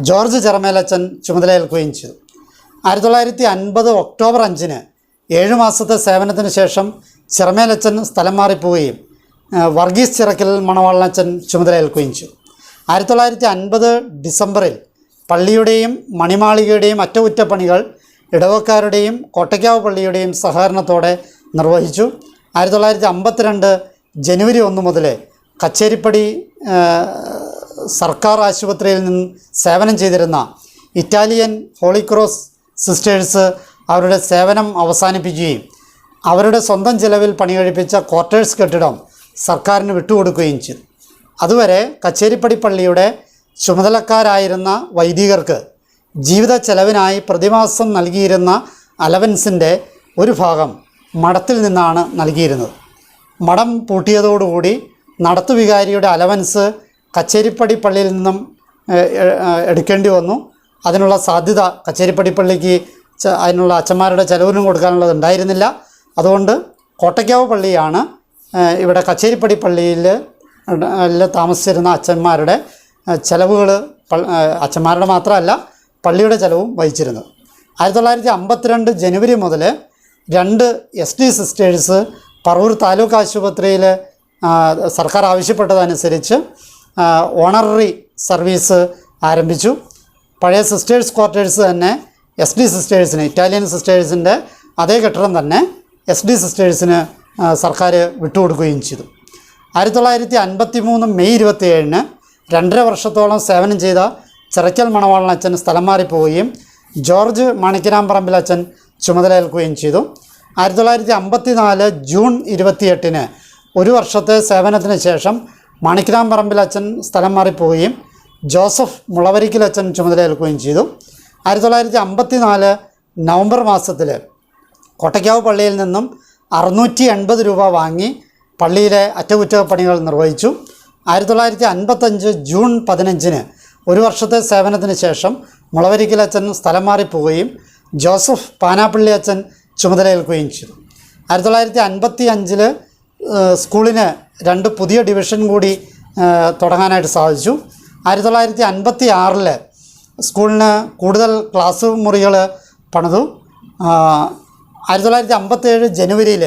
ജോർജ് ചെറമേലച്ഛൻ ചുമതലയേൽക്കുകയും ചെയ്തു. 1950 ഒക്ടോബർ 5 7 മാസത്തെ സേവനത്തിന് ശേഷം ചെറമേലച്ഛൻ സ്ഥലം മാറിപ്പോവുകയും വർഗീസ് ചിറക്കൽ മണവാളനച്ഛൻ ചുമതലയേൽക്കുകയും ചെയ്തു. 1950 ഡിസംബറിൽ പള്ളിയുടെയും മണിമാളികയുടെയും അറ്റകുറ്റപ്പണികൾ ഇടവക്കാരുടെയും കോട്ടയ്ക്കാവ് പള്ളിയുടെയും സഹകരണത്തോടെ നിർവഹിച്ചു. 1952 ജനുവരി 1 മുതൽ കച്ചേരിപ്പടി സർക്കാർ ആശുപത്രിയിൽ നിന്ന് സേവനം ചെയ്തിരുന്ന ഇറ്റാലിയൻ ഹോളി ക്രോസ് സിസ്റ്റേഴ്സ് അവരുടെ സേവനം അവസാനിപ്പിക്കുകയും അവരുടെ സ്വന്തം ചെലവിൽ പണികഴിപ്പിച്ച ക്വാർട്ടേഴ്സ് കെട്ടിടം സർക്കാരിന് വിട്ടുകൊടുക്കുകയും ചെയ്തു. അതുവരെ കച്ചേരിപ്പടി പള്ളിയുടെ ചുമതലക്കാരായിരുന്ന വൈദികർക്ക് ജീവിത ചെലവിനായി പ്രതിമാസം നൽകിയിരുന്ന അലവൻസിൻ്റെ ഒരു ഭാഗം മഠത്തിൽ നിന്നാണ് നൽകിയിരുന്നത്. മഠം പൂട്ടിയതോടുകൂടി നടത്തുവികാരിയുടെ അലവൻസ് കച്ചേരിപ്പടി പള്ളിയിൽ നിന്നും എടുക്കേണ്ടി വന്നു. അതിനുള്ള സാധ്യത കച്ചേരിപ്പടി പള്ളിക്ക് അതിനുള്ള അച്ഛന്മാരുടെ ചിലവിനും കൊടുക്കാനുള്ളത് ഉണ്ടായിരുന്നില്ല. അതുകൊണ്ട് കോട്ടയ്ക്കാവ് പള്ളിയാണ് ഇവിടെ കച്ചേരിപ്പടി പള്ളിയിൽ താമസിച്ചിരുന്ന അച്ഛന്മാരുടെ ചിലവുകൾ, അച്ഛന്മാരുടെ മാത്രമല്ല പള്ളിയുടെ ചിലവും വഹിച്ചിരുന്നത്. 1952 ജനുവരി മുതൽ 2 SD സിസ്റ്റേഴ്സ് പറവൂർ താലൂക്ക് ആശുപത്രിയിൽ സർക്കാർ ആവശ്യപ്പെട്ടതനുസരിച്ച് ഓണററി സർവീസ് ആരംഭിച്ചു. പഴയ സിസ്റ്റേഴ്സ് ക്വാർട്ടേഴ്സ് തന്നെ SD സിസ്റ്റേഴ്സിന്, ഇറ്റാലിയൻ സിസ്റ്റേഴ്സിൻ്റെ അതേ കെട്ടിടം തന്നെ SD സിസ്റ്റേഴ്സിന് സർക്കാർ വിട്ടുകൊടുക്കുകയും ചെയ്തു. 1953 മെയ് 27-ന് 2.5 വർഷത്തോളം സേവനം ചെയ്ത ചിറയ്ക്കൽ മണവാളൻ അച്ഛൻ സ്ഥലം മാറിപ്പോവുകയും ജോർജ് മാണിക്കനാംപറമ്പിൽ അച്ഛൻ ചുമതലയേൽക്കുകയും ചെയ്തു. 1954 ജൂൺ 28-ന് 1 വർഷത്തെ സേവനത്തിന് ശേഷം മാണിക്കനാംപറമ്പിൽ അച്ഛൻ സ്ഥലം മാറിപ്പോവുകയും ജോസഫ് മുളവരിക്കൽ അച്ഛൻ ചുമതലയേൽക്കുകയും ചെയ്തു. 1954 നവംബർ മാസത്തിൽ കോട്ടയ്ക്കാവ് പള്ളിയിൽ നിന്നും 680 രൂപ വാങ്ങി പള്ളിയിലെ അറ്റകുറ്റപ്പണികൾ നിർവഹിച്ചു. 1955 ജൂൺ 15-ന് 1 വർഷത്തെ സേവനത്തിന് ശേഷം മുളവരിക്കൽ അച്ഛൻ സ്ഥലം മാറിപ്പോവുകയും ജോസഫ് പാനാപ്പള്ളി അച്ഛൻ ചുമതലയേൽക്കുകയും ചെയ്തു. 1955 സ്കൂളിന് 2 പുതിയ ഡിവിഷൻ കൂടി തുടങ്ങാനായിട്ട് സാധിച്ചു. 1956 സ്കൂളിന് കൂടുതൽ ക്ലാസ് മുറികൾ പണിതു. 1957 ജനുവരിയിൽ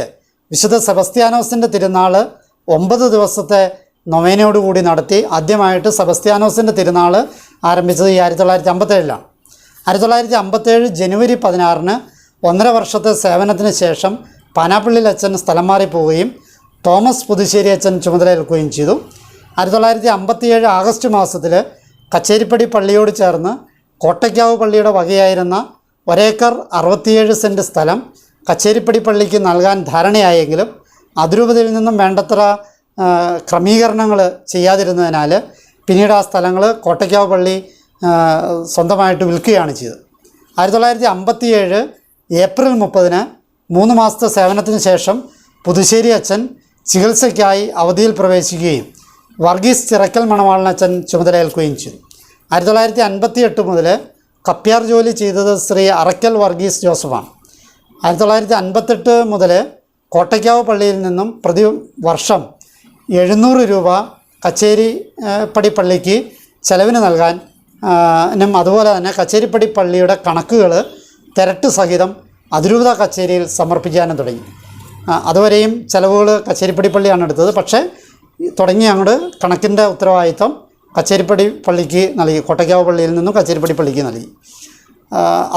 വിശുദ്ധ സെബസ്ത്യാനോസിൻ്റെ തിരുനാൾ 9 ദിവസത്തെ നൊവേനയോടുകൂടി നടത്തി. ആദ്യമായിട്ട് സെബസ്ത്യാനോസിൻ്റെ തിരുനാൾ ആരംഭിച്ചത് ഈ 1957-ലാണ്. 1957 ജനുവരി 16-ന് 1.5 വർഷത്തെ സേവനത്തിന് ശേഷം പാനാപ്പള്ളിയിൽ അച്ഛൻ സ്ഥലം മാറിപ്പോവുകയും തോമസ് പുതുശ്ശേരി അച്ഛൻ ചുമതലയേൽക്കുകയും ചെയ്തു. 1957 ആഗസ്റ്റ് മാസത്തിൽ കച്ചേരിപ്പടി പള്ളിയോട് ചേർന്ന് കോട്ടയ്ക്കാവ് പള്ളിയുടെ വകയായിരുന്ന 1 ഏക്കർ 67 സെൻറ്റ് സ്ഥലം കച്ചേരിപ്പടി പള്ളിക്ക് നൽകാൻ ധാരണയായെങ്കിലും അതിരൂപതയിൽ നിന്നും വേണ്ടത്ര ക്രമീകരണങ്ങൾ ചെയ്യാതിരുന്നതിനാൽ പിന്നീട് ആ സ്ഥലങ്ങൾ കോട്ടയ്ക്കാവ് പള്ളി സ്വന്തമായിട്ട് വിൽക്കുകയാണ് ചെയ്തത്. 1957 ഏപ്രിൽ 30-ന് 3 മാസത്തെ സേവനത്തിന് ശേഷം പുതുശ്ശേരി അച്ഛൻ ചികിത്സയ്ക്കായി അവധിയിൽ പ്രവേശിക്കുകയും വർഗീസ് ചിറയ്ക്കൽ മണവാളൻ അച്ഛൻ ചുമതലയേൽക്കുകയും ചെയ്തു. 1958 മുതൽ കപ്പ്യാർ ജോലി ചെയ്തത് ശ്രീ അറയ്ക്കൽ വർഗീസ് ജോസഫാണ്. 1958 മുതൽ കോട്ടയ്ക്കാവ് പള്ളിയിൽ നിന്നും പ്രതി വർഷം 700 രൂപ കച്ചേരിപ്പടി പള്ളിക്ക് ചെലവിന് നൽകാൻ അതുപോലെ തന്നെ കച്ചേരിപ്പടി പള്ളിയുടെ കണക്കുകൾ തിരട്ട് സഹിതം അതിരൂപത കച്ചേരിയിൽ സമർപ്പിക്കാനും തുടങ്ങി. അതുവരെയും ചിലവുകൾ കച്ചേരിപ്പടി പള്ളിയാണ് എടുത്തത്. പക്ഷേ തുടങ്ങി അങ്ങോട്ട് കണക്കിൻ്റെ ഉത്തരവാദിത്വം കച്ചേരിപ്പടി പള്ളിക്ക് നൽകി, കോട്ടയ്ക്കാവ് പള്ളിയിൽ നിന്നും കച്ചേരിപ്പടി പള്ളിക്ക് നൽകി.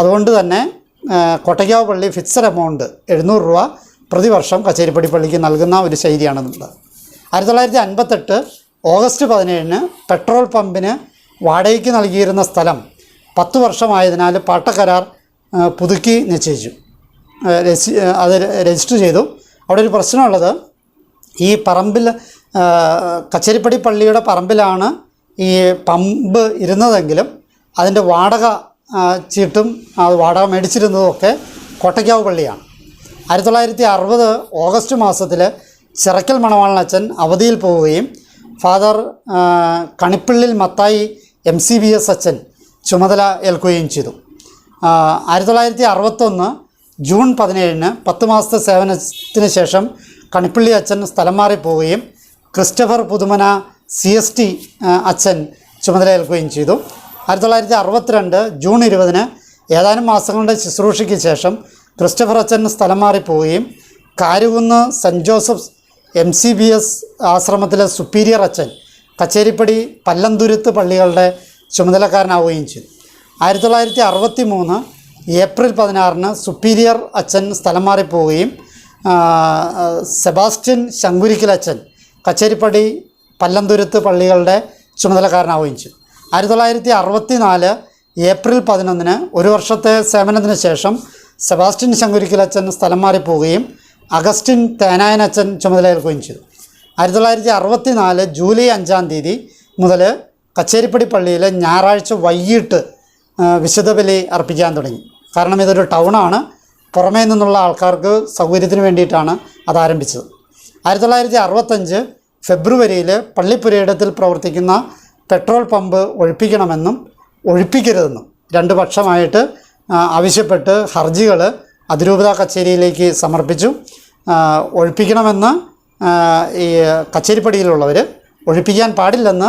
അതുകൊണ്ട് തന്നെ കോട്ടയ്ക്കാവ് പള്ളി ഫിക്സഡ് എമൗണ്ട് 700 രൂപ പ്രതിവർഷം കച്ചേരിപ്പടി പള്ളിക്ക് നൽകുന്ന ഒരു ശൈലിയാണെന്നുള്ളത്. 1958 ഓഗസ്റ്റ് 17-ന് പെട്രോൾ പമ്പിന് വാടകയ്ക്ക് നൽകിയിരുന്ന സ്ഥലം 10 വർഷമായതിനാൽ പാട്ടക്കരാർ പുതുക്കി നിശ്ചയിച്ചു, അത് രജിസ്റ്റർ ചെയ്തു. അവിടെ ഒരു പ്രശ്നമുള്ളത്, ഈ പറമ്പിൽ കച്ചേരിപ്പടി പള്ളിയുടെ പറമ്പിലാണ് ഈ പമ്പ് ഇരുന്നതെങ്കിലും അതിൻ്റെ വാടക ചീട്ടും വാടക മേടിച്ചിരുന്നതുമൊക്കെ കോട്ടയ്ക്കാവ് പള്ളിയാണ്. 1960 ഓഗസ്റ്റ് മാസത്തിൽ ചിറയ്ക്കൽ മണവാളൻ അച്ഛൻ അവധിയിൽ പോവുകയും ഫാദർ കണിപ്പിള്ളിൽ മത്തായി MCBS അച്ഛൻ ചുമതല ഏൽക്കുകയും ചെയ്തു. 1961 ജൂൺ 17-ന് 10 മാസത്തെ സേവനത്തിന് ശേഷം കണിപ്പിള്ളി അച്ഛൻ സ്ഥലം മാറിപ്പോവുകയും ക്രിസ്റ്റഫർ പുതുമന CST അച്ഛൻ ചുമതലയേൽക്കുകയും ചെയ്തു. 1962 ജൂൺ 20-ന് ഏതാനും മാസങ്ങളുടെ ശുശ്രൂഷയ്ക്ക് ശേഷം ക്രിസ്റ്റഫർ അച്ഛൻ സ്ഥലം മാറിപ്പോവുകയും കാരുകുന്ന് സെൻറ്റ് ജോസഫ് MCBS ആശ്രമത്തിലെ സുപ്പീരിയർ അച്ഛൻ കച്ചേരിപ്പടി പല്ലന്തുരുത്ത് പള്ളികളുടെ ചുമതലക്കാരനാവുകയും ചെയ്തു. 1963 ഏപ്രിൽ 16-ന് സുപ്പീരിയർ അച്ഛൻ സ്ഥലം മാറിപ്പോവുകയും സെബാസ്റ്റ്യൻ ശങ്കുരിക്കൽ അച്ഛൻ കച്ചേരിപ്പടി പല്ലന്തുരുത്ത് പള്ളികളുടെ ചുമതലക്കാരനാവുകയും ചെയ്തു. 1964 ഏപ്രിൽ 11-ന് 1 വർഷത്തെ സേവനത്തിന് ശേഷം സെബാസ്റ്റ്യൻ ശങ്കുരിക്കൽ അച്ഛൻ സ്ഥലം മാറിപ്പോവുകയും അഗസ്റ്റിൻ തേനായൻ അച്ഛൻ ചുമതലയേൽക്കുകയും ചെയ്തു. 1964 ജൂലൈ 5-ാം തീയതി മുതൽ കച്ചേരിപ്പടി പള്ളിയിൽ ഞായറാഴ്ച വൈകിട്ട് വിശുദ്ധ ബലി അർപ്പിക്കാൻ തുടങ്ങി. കാരണം ഇതൊരു ടൗണാണ്, പുറമേ നിന്നുള്ള ആൾക്കാർക്ക് സൗകര്യത്തിന് വേണ്ടിയിട്ടാണ് അത് ആരംഭിച്ചത്. 1965 ഫെബ്രുവരിയിൽ പള്ളിപ്പുരയിടത്തിൽ പ്രവർത്തിക്കുന്ന പെട്രോൾ പമ്പ് ഒഴിപ്പിക്കണമെന്നും ഒഴിപ്പിക്കരുതെന്നും രണ്ട് പക്ഷമായിട്ട് ആവശ്യപ്പെട്ട് ഹർജികൾ അതിരൂപത കച്ചേരിയിലേക്ക് സമർപ്പിച്ചു. ഒഴിപ്പിക്കണമെന്ന് ഈ കച്ചേരിപ്പടിയിലുള്ളവർ, ഒഴിപ്പിക്കാൻ പാടില്ലെന്ന്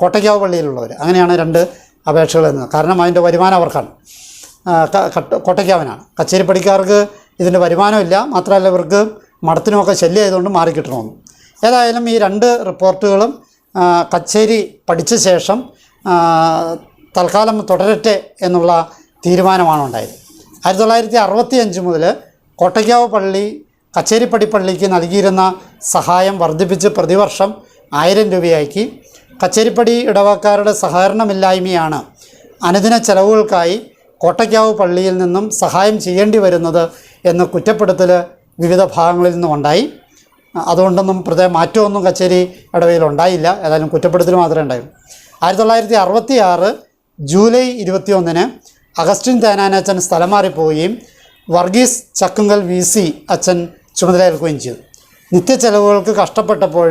കോട്ടയ്ക്കാവ് പള്ളിയിലുള്ളവർ, അങ്ങനെയാണ് രണ്ട് അപേക്ഷകൾ എന്നത്. കാരണം അതിൻ്റെ വരുമാനം അവർക്കാണ്, കോട്ടയ്ക്കാവിനാണ്. കച്ചേരിപ്പടിക്കാർക്ക് ഇതിൻ്റെ വരുമാനമില്ല, മാത്രമല്ല ഇവർക്ക് മഠത്തിനുമൊക്കെ ശല്യം ആയതുകൊണ്ട് മാറിക്കിട്ടണമെന്ന്. ഏതായാലും ഈ രണ്ട് റിപ്പോർട്ടുകളും കച്ചേരി പഠിച്ച ശേഷം തൽക്കാലം തുടരട്ടെ എന്നുള്ള തീരുമാനമാണ് ഉണ്ടായത്. 1965 മുതൽ കോട്ടയ്ക്കാവ് പള്ളി കച്ചേരിപ്പടി പള്ളിക്ക് നൽകിയിരുന്ന സഹായം വർദ്ധിപ്പിച്ച് പ്രതിവർഷം 1000 രൂപയാക്കി. കച്ചേരിപ്പടി ഇടവക്കാരുടെ സഹകരണമില്ലായ്മയാണ് അനുദിന ചെലവുകൾക്കായി കോട്ടയ്ക്കാവ് പള്ളിയിൽ നിന്നും സഹായം ചെയ്യേണ്ടി വരുന്നത് എന്ന കുറ്റപ്പെടുത്തൽ വിവിധ ഭാഗങ്ങളിൽ നിന്നും ഉണ്ടായി. അതുകൊണ്ടൊന്നും പ്രത്യേക മാറ്റമൊന്നും കച്ചേരി ഇടവയിൽ ഉണ്ടായില്ല. ഏതായാലും കുറ്റപ്പെടുത്തൽ മാത്രമേ ഉണ്ടായുള്ളൂ. 1966 ജൂലൈ 21 അഗസ്റ്റിൻ തേനാനച്ചൻ സ്ഥലം മാറിപ്പോവുകയും വർഗീസ് ചക്കുങ്കൽ VC അച്ഛൻ ചുമതലയേൽക്കുകയും ചെയ്തു. നിത്യച്ചെലവുകൾക്ക് കഷ്ടപ്പെട്ടപ്പോൾ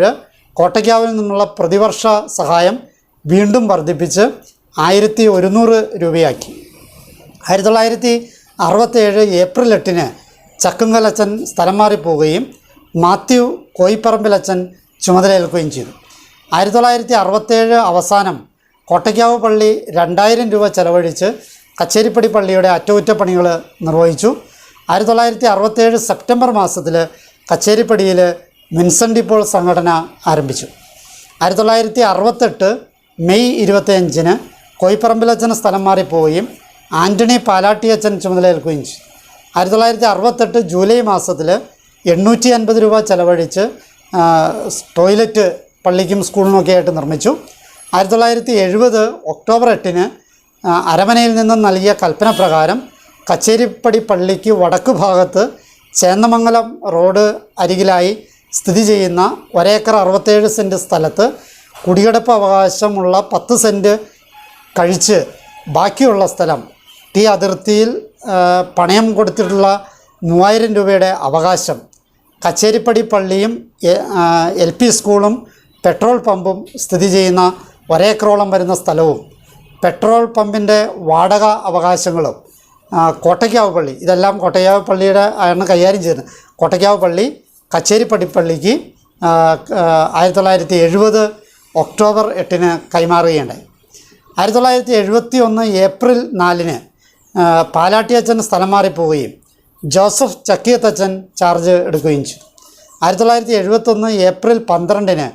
കോട്ടയ്ക്കാവിൽ നിന്നുള്ള പ്രതിവർഷ സഹായം വീണ്ടും വർദ്ധിപ്പിച്ച് 1100 രൂപയാക്കി. 1967 ഏപ്രിൽ 8 ചക്കുങ്കലച്ചൻ സ്ഥലം മാറിപ്പോവുകയും മാത്യു കോയിപ്പറമ്പിലച്ചൻ ചുമതലയേൽക്കുകയും ചെയ്തു. 1967 അവസാനം കോട്ടയ്ക്കാവ് പള്ളി 2000 രൂപ ചെലവഴിച്ച് കച്ചേരിപ്പടി പള്ളിയുടെ അറ്റകുറ്റപ്പണികൾ നിർവഹിച്ചു. 1967 സെപ്റ്റംബർ മാസത്തിൽ കച്ചേരിപ്പടിയിൽ വിൻസെൻ്റ് ഇപ്പോൾ സംഘടന ആരംഭിച്ചു. 1968 മെയ് 25 കോയിപ്പറമ്പിലച്ചന് സ്ഥലം മാറിപ്പോവുകയും ആൻ്റണി പാലാട്ടിയച്ചൻ ചുമതലയേൽക്കുകയും ചെയ്തു. 1968 ജൂലൈ മാസത്തിൽ 850 രൂപ ചെലവഴിച്ച് ടോയ്ലറ്റ് പള്ളിക്കും സ്കൂളിനുമൊക്കെ ആയിട്ട് നിർമ്മിച്ചു. 1970 ഒക്ടോബർ 8 അരമനയിൽ നിന്നും നൽകിയ കൽപ്പന പ്രകാരം കച്ചേരിപ്പടി പള്ളിക്ക് വടക്കു ഭാഗത്ത് ചേന്നമംഗലം റോഡ് അരികിലായി സ്ഥിതി ചെയ്യുന്ന 1 ഏക്കർ 67 സെൻറ്റ് സ്ഥലത്ത് കുടികിടപ്പ് അവകാശമുള്ള 10 സെൻറ്റ് കഴിച്ച് ബാക്കിയുള്ള സ്ഥലം അതിർത്തിയിൽ പണയം കൊടുത്തിട്ടുള്ള 3000 രൂപയുടെ അവകാശം, കച്ചേരിപ്പടി പള്ളിയും LP സ്കൂളും പെട്രോൾ പമ്പും സ്ഥിതി ചെയ്യുന്ന 1 ഏക്കറോളം വരുന്ന സ്ഥലവും പെട്രോൾ പമ്പിൻ്റെ വാടക അവകാശങ്ങളും കോട്ടയ്ക്കാവ് പള്ളി, ഇതെല്ലാം കോട്ടയ്ക്കാവ് പള്ളിയുടെ ആണ് കൈകാര്യം ചെയ്യുന്നത്. കോട്ടയ്ക്കാവ് പള്ളി കച്ചേരിപ്പടി പള്ളിക്ക് 1970 ഒക്ടോബർ 8 കൈമാറുകയുണ്ടായി. 1971 ഏപ്രിൽ 4 പാലാട്ടിയച്ചൻ സ്ഥലം മാറിപ്പോവുകയും ജോസഫ് ചക്കിയത്തച്ഛൻ ചാർജ് എടുക്കുകയും ചെയ്തു. 1971 ഏപ്രിൽ 12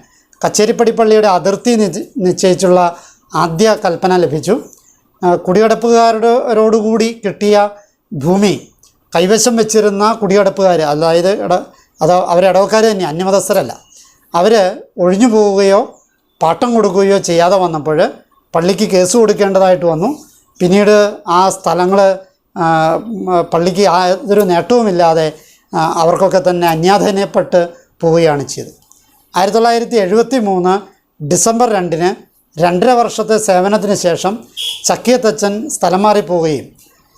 കച്ചേരിപ്പടി പള്ളിയുടെ അതിർത്തി നിശ്ചയിച്ചുള്ള ആദ്യ കൽപ്പന ലഭിച്ചു. കുടികിടപ്പുകാരോടുകൂടി കിട്ടിയ ഭൂമി കൈവശം വെച്ചിരുന്ന കുടികിടപ്പുകാർ, അതായത് അവർ ഇടവക്കാർ തന്നെ, അന്യമതസ്ഥരല്ല, അവർ ഒഴിഞ്ഞു പോവുകയോ പാട്ടം കൊടുക്കുകയോ ചെയ്യാതെ വന്നപ്പോൾ പള്ളിക്ക് കേസ് കൊടുക്കേണ്ടതായിട്ട് വന്നു. പിന്നീട് ആ സ്ഥലങ്ങൾ പള്ളിക്ക് യാതൊരു നേട്ടവുമില്ലാതെ അവർക്കൊക്കെ തന്നെ അന്യാധീനപ്പെട്ട് പോവുകയാണ് ചെയ്തത്. 1973 ഡിസംബർ 2 2.5 വർഷത്തെ സേവനത്തിന് ശേഷം ചക്കിയത്തച്ഛൻ സ്ഥലം മാറിപ്പോവുകയും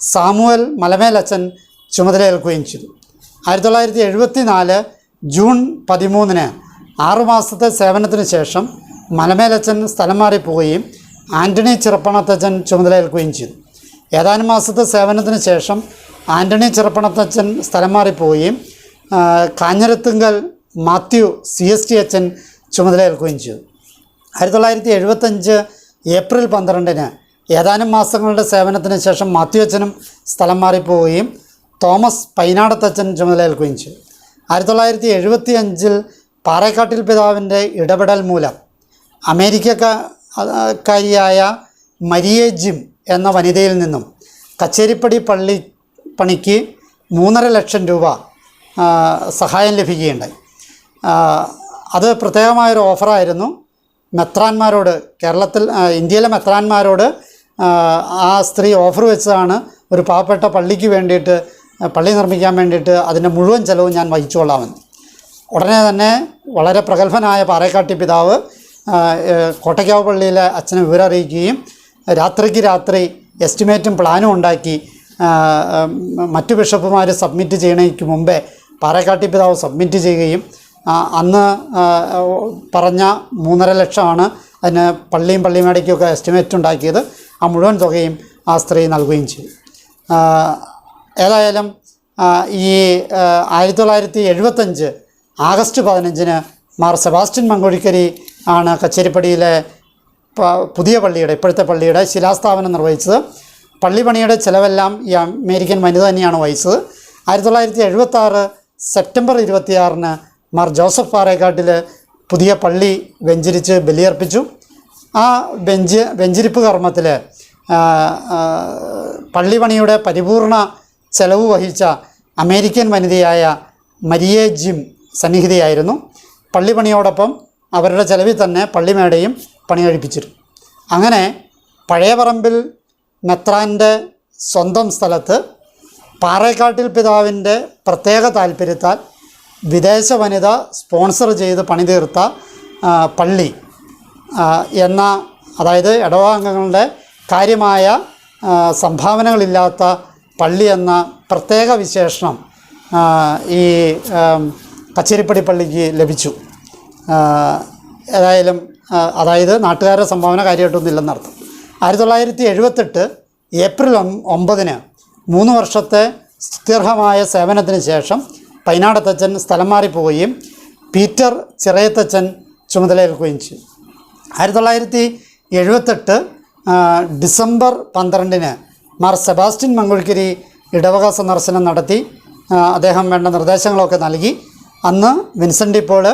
സാമുവൽ മലമേലച്ചൻ ചുമതലയേൽക്കുകയും ചെയ്തു. 1974 ജൂൺ 13 6 മാസത്തെ സേവനത്തിന് ശേഷം മലമേലച്ചൻ സ്ഥലം മാറിപ്പോവുകയും ആൻ്റണി ചിറപ്പണത്തച്ഛൻ ചുമതലയേൽക്കുകയും ചെയ്തു. ഏതാനും മാസത്തെ സേവനത്തിന് ശേഷം ആൻ്റണി ചിറപ്പണത്തച്ഛൻ സ്ഥലം മാറിപ്പോവുകയും കാഞ്ഞിരത്തുങ്കൽ മാത്യു CST അച്ഛൻ ചുമതലയേൽക്കുകയും ചെയ്തു. 1975 ഏപ്രിൽ 12 ഏതാനും മാസങ്ങളുടെ സേവനത്തിന് ശേഷം മാത്യു അച്ഛനും സ്ഥലം മാറിപ്പോവുകയും തോമസ് പൈനാടത്തച്ഛൻ ചുമതലയേൽക്കുകയും ചെയ്തു. 1975 പാറേക്കാട്ടിൽ പിതാവിൻ്റെ ഇടപെടൽ മൂലം അമേരിക്കക്കാരിയായ മരിയെ ജിം എന്ന വനിതയിൽ നിന്നും കച്ചേരിപ്പടി പള്ളി പണിക്ക് 3.5 ലക്ഷം രൂപ സഹായം ലഭിക്കുകയുണ്ടായി. അത് പ്രത്യേകമായൊരു ഓഫറായിരുന്നു. മെത്രാന്മാരോട്, ഇന്ത്യയിലെ മെത്രാന്മാരോട് ആ സ്ത്രീ ഓഫർ വെച്ചതാണ്, ഒരു പാവപ്പെട്ട പള്ളിക്ക് വേണ്ടിയിട്ട്, പള്ളി നിർമ്മിക്കാൻ വേണ്ടിയിട്ട് അതിൻ്റെ മുഴുവൻ ചിലവും ഞാൻ വഹിച്ചുകൊള്ളാമെന്ന്. ഉടനെ തന്നെ വളരെ പ്രഗത്ഭനായ പാറേക്കാട്ടി പിതാവ് കോട്ടയ്ക്കാവ് പള്ളിയിലെ അച്ഛനെ വിവരം അറിയിക്കുകയും രാത്രിക്ക് രാത്രി എസ്റ്റിമേറ്റും പ്ലാനും ഉണ്ടാക്കി മറ്റു ബിഷപ്പുമാർ സബ്മിറ്റ് ചെയ്യണയ്ക്ക് മുമ്പേ പാറേക്കാട്ടി പിതാവ് സബ്മിറ്റ് ചെയ്യുകയും അന്ന് പറഞ്ഞ 3.5 ലക്ഷമാണ് അതിന് പള്ളിമേടയ്ക്കൊക്കെ എസ്റ്റിമേറ്റ് ഉണ്ടാക്കിയത്. ആ മുഴുവൻ തുകയും ആ സ്ത്രീ നൽകുകയും ചെയ്തു. ഏതായാലും ഈ 1975 ആഗസ്റ്റ് 15 മാർ സെബാസ്റ്റ്യൻ മങ്കൊഴിക്കരി ആണ് കച്ചേരിപ്പടിയിലെ പുതിയ പള്ളിയുടെ, ഇപ്പോഴത്തെ പള്ളിയുടെ ശിലാസ്ഥാപനം നിർവഹിച്ചത്. പള്ളി പണിയുടെ ചിലവെല്ലാം ഈ അമേരിക്കൻ വനിത തന്നെയാണ് വഹിച്ചത്. 1976 സെപ്റ്റംബർ 26 മാർ ജോസഫ് പാറേക്കാട്ടിൽ പുതിയ പള്ളി വെഞ്ചരിച്ച് ബലിയർപ്പിച്ചു. ആ വെഞ്ചരിപ്പ് കർമ്മത്തിൽ പള്ളി പണിയുടെ പരിപൂർണ ചെലവ് വഹിച്ച അമേരിക്കൻ വനിതയായ മരിയെ ജിം സന്നിഹിതയായിരുന്നു. പള്ളി പണിയോടൊപ്പം അവരുടെ ചെലവിൽ തന്നെ പള്ളിമേടയും പണി കഴിപ്പിച്ചിരുന്നു. അങ്ങനെ പഴയപറമ്പിൽ മെത്രാൻ്റെ സ്വന്തം സ്ഥലത്ത് പാറേക്കാട്ടിൽ പിതാവിൻ്റെ പ്രത്യേക താല്പര്യത്താൽ വിദേശ വനിത സ്പോൺസർ ചെയ്ത് പണി തീർത്ത പള്ളി എന്ന, അതായത് ഇടവകാംഗങ്ങളുടെ കാര്യമായ സംഭാവനകളില്ലാത്ത പള്ളി എന്ന പ്രത്യേക വിശേഷണം ഈ കച്ചേരിപ്പടി പള്ളിക്ക് ലഭിച്ചു. ഏതായാലും അതായത് നാട്ടുകാരുടെ സംഭാവന കാര്യമായിട്ടൊന്നുമില്ലെന്നർത്ഥം. 1978 ഏപ്രിൽ 9 3 വർഷത്തെ സ്തുത്യർഹമായ സേവനത്തിന് ശേഷം പൈനാടത്തച്ഛൻ സ്ഥലം മാറിപ്പോവുകയും പീറ്റർ ചിറയത്തച്ഛൻ ചുമതലയേൽക്കുകയും ചെയ്തു. 1978 ഡിസംബർ 12 മാർ സെബാസ്റ്റ്യൻ മങ്കൊഴിക്കരി ഇടവക സന്ദർശനം നടത്തി. അദ്ദേഹം വേണ്ട നിർദ്ദേശങ്ങളൊക്കെ നൽകി. അന്ന് വിൻസെൻ്റ് ഇപ്പോൾ,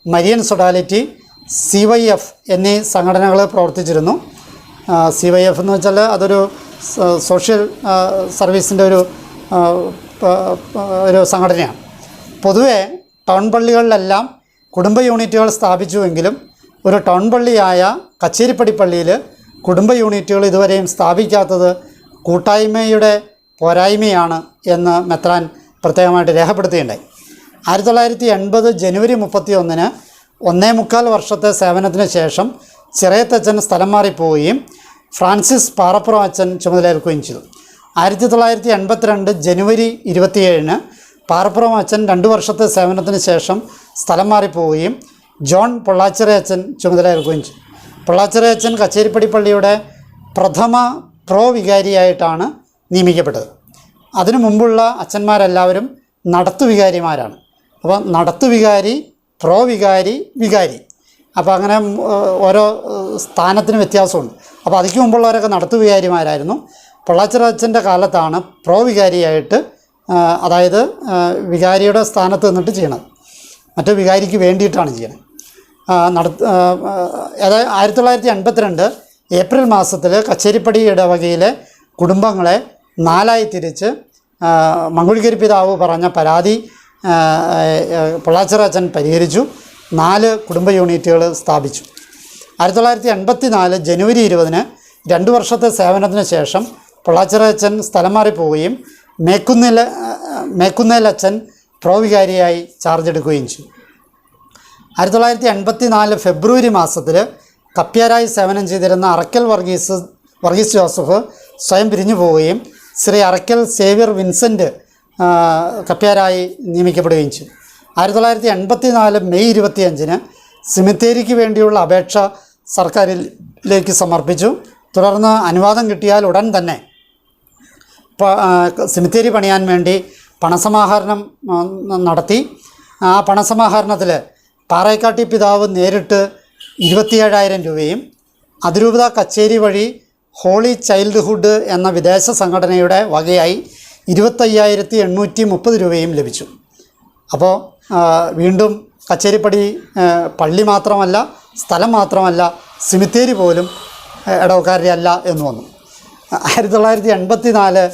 മരിയൻ സൊഡാലിറ്റി, CYF എന്നീ സംഘടനകൾ പ്രവർത്തിച്ചിരുന്നു. CYF എന്ന് വെച്ചാൽ അതൊരു സോഷ്യൽ സർവീസിൻ്റെ ഒരു സംഘടനയാണ്. പൊതുവെ ടൗൺ പള്ളികളിലെല്ലാം കുടുംബ യൂണിറ്റുകൾ സ്ഥാപിച്ചുവെങ്കിലും ഒരു ടൗൺ പള്ളിയായ കച്ചേരിപ്പടി പള്ളിയിൽ കുടുംബ യൂണിറ്റുകൾ ഇതുവരെയും സ്ഥാപിക്കാത്തത് കൂട്ടായ്മയുടെ പോരായ്മയാണ് എന്ന് മെത്രാൻ പ്രത്യേകമായിട്ട് രേഖപ്പെടുത്തുകയുണ്ടായി. 1980 ജനുവരി 31 1.25 വർഷത്തെ സേവനത്തിന് ശേഷം ചിറയത്തച്ഛൻ സ്ഥലം മാറിപ്പോവുകയും ഫ്രാൻസിസ് പാറപ്പുറം അച്ഛൻ ചുമതലയേൽക്കുകയും ചെയ്തു. 1982 ജനുവരി 27 പാറപ്പുറം അച്ഛൻ 2 വർഷത്തെ സേവനത്തിന് ശേഷം സ്ഥലം മാറിപ്പോവുകയും ജോൺ പൊള്ളാച്ചിറ അച്ഛൻ ചുമതലയേൽക്കുകയും ചെയ്തു. പൊള്ളാച്ചിറ അച്ഛൻ കച്ചേരിപ്പടി പള്ളിയുടെ പ്രഥമ പ്രോ വികാരിയായിട്ടാണ് നിയമിക്കപ്പെട്ടത്. അതിനു മുമ്പുള്ള അച്ഛന്മാരെല്ലാവരും നടത്തുവികാരിമാരാണ്. അപ്പോൾ നടത്തുവികാരി, പ്രോ വികാരി, വികാരി, അപ്പോൾ അങ്ങനെ ഓരോ സ്ഥാനത്തിന് വ്യത്യാസമുണ്ട്. അപ്പോൾ അതിക്ക് മുമ്പുള്ളവരൊക്കെ നടത്തുവികാരിമാരായിരുന്നു. പൊള്ളാച്ചിറ അച്ഛൻ്റെ കാലത്താണ് പ്രോ വികാരിയായിട്ട്, അതായത് വികാരിയുടെ സ്ഥാനത്ത് നിന്നിട്ട് ചെയ്യണത്, മറ്റു വികാരിക്ക് വേണ്ടിയിട്ടാണ് ചെയ്യണത്. 1982 ഏപ്രിൽ മാസത്തിൽ കച്ചേരിപ്പടി ഇടവകയിലെ കുടുംബങ്ങളെ 4ആയി തിരിച്ച് മങ്കൊഴിക്കരി പിതാവ് പറഞ്ഞ പരാതി പൊള്ളാച്ചിറ അച്ഛൻ പരിഹരിച്ചു. 4 കുടുംബ യൂണിറ്റുകൾ സ്ഥാപിച്ചു. 1984 ജനുവരി 20 2 വർഷത്തെ സേവനത്തിന് ശേഷം പൊള്ളാച്ചിറ അച്ഛൻ സ്ഥലം മാറിപ്പോവുകയും മേക്കുന്നേൽ അച്ഛൻ പ്രോവികാരിയായി ചാർജ് എടുക്കുകയും ചെയ്തു. 1984 ഫെബ്രുവരി മാസത്തിൽ കപ്പ്യാരായി സേവനം ചെയ്തിരുന്ന അറക്കൽ വർഗീസ് ജോസഫ് സ്വയം പിരിഞ്ഞു പോവുകയും ശ്രീ അറക്കൽ സേവ്യർ വിൻസെൻ്റ് കപ്പ്യാരായി നിയമിക്കപ്പെടുകയും ചെയ്തു. 1984 മെയ് 25 സിമിത്തേരിക്ക് വേണ്ടിയുള്ള അപേക്ഷ സർക്കാരിലേക്ക് സമർപ്പിച്ചു. തുടർന്ന് അനുവാദം കിട്ടിയാൽ ഉടൻ തന്നെ സിമിത്തേരി പണിയാൻ വേണ്ടി പണസമാഹരണം നടത്തി. ആ പണസമാഹരണത്തിൽ പാറേക്കാട്ടി പിതാവ് നേരിട്ട് 27,000 രൂപയും അതിരൂപത കച്ചേരി വഴി ഹോളി ചൈൽഡ്ഹുഡ് എന്ന വിദേശ സംഘടനയുടെ വകയായി 25,830 രൂപയും ലഭിച്ചു. അപ്പോൾ വീണ്ടും കച്ചേരിപ്പടി പള്ളി മാത്രമല്ല, സ്ഥലം മാത്രമല്ല, സിമിത്തേരി പോലും ഇടവക്കാരുടെ അല്ല എന്ന് വന്നു. 1984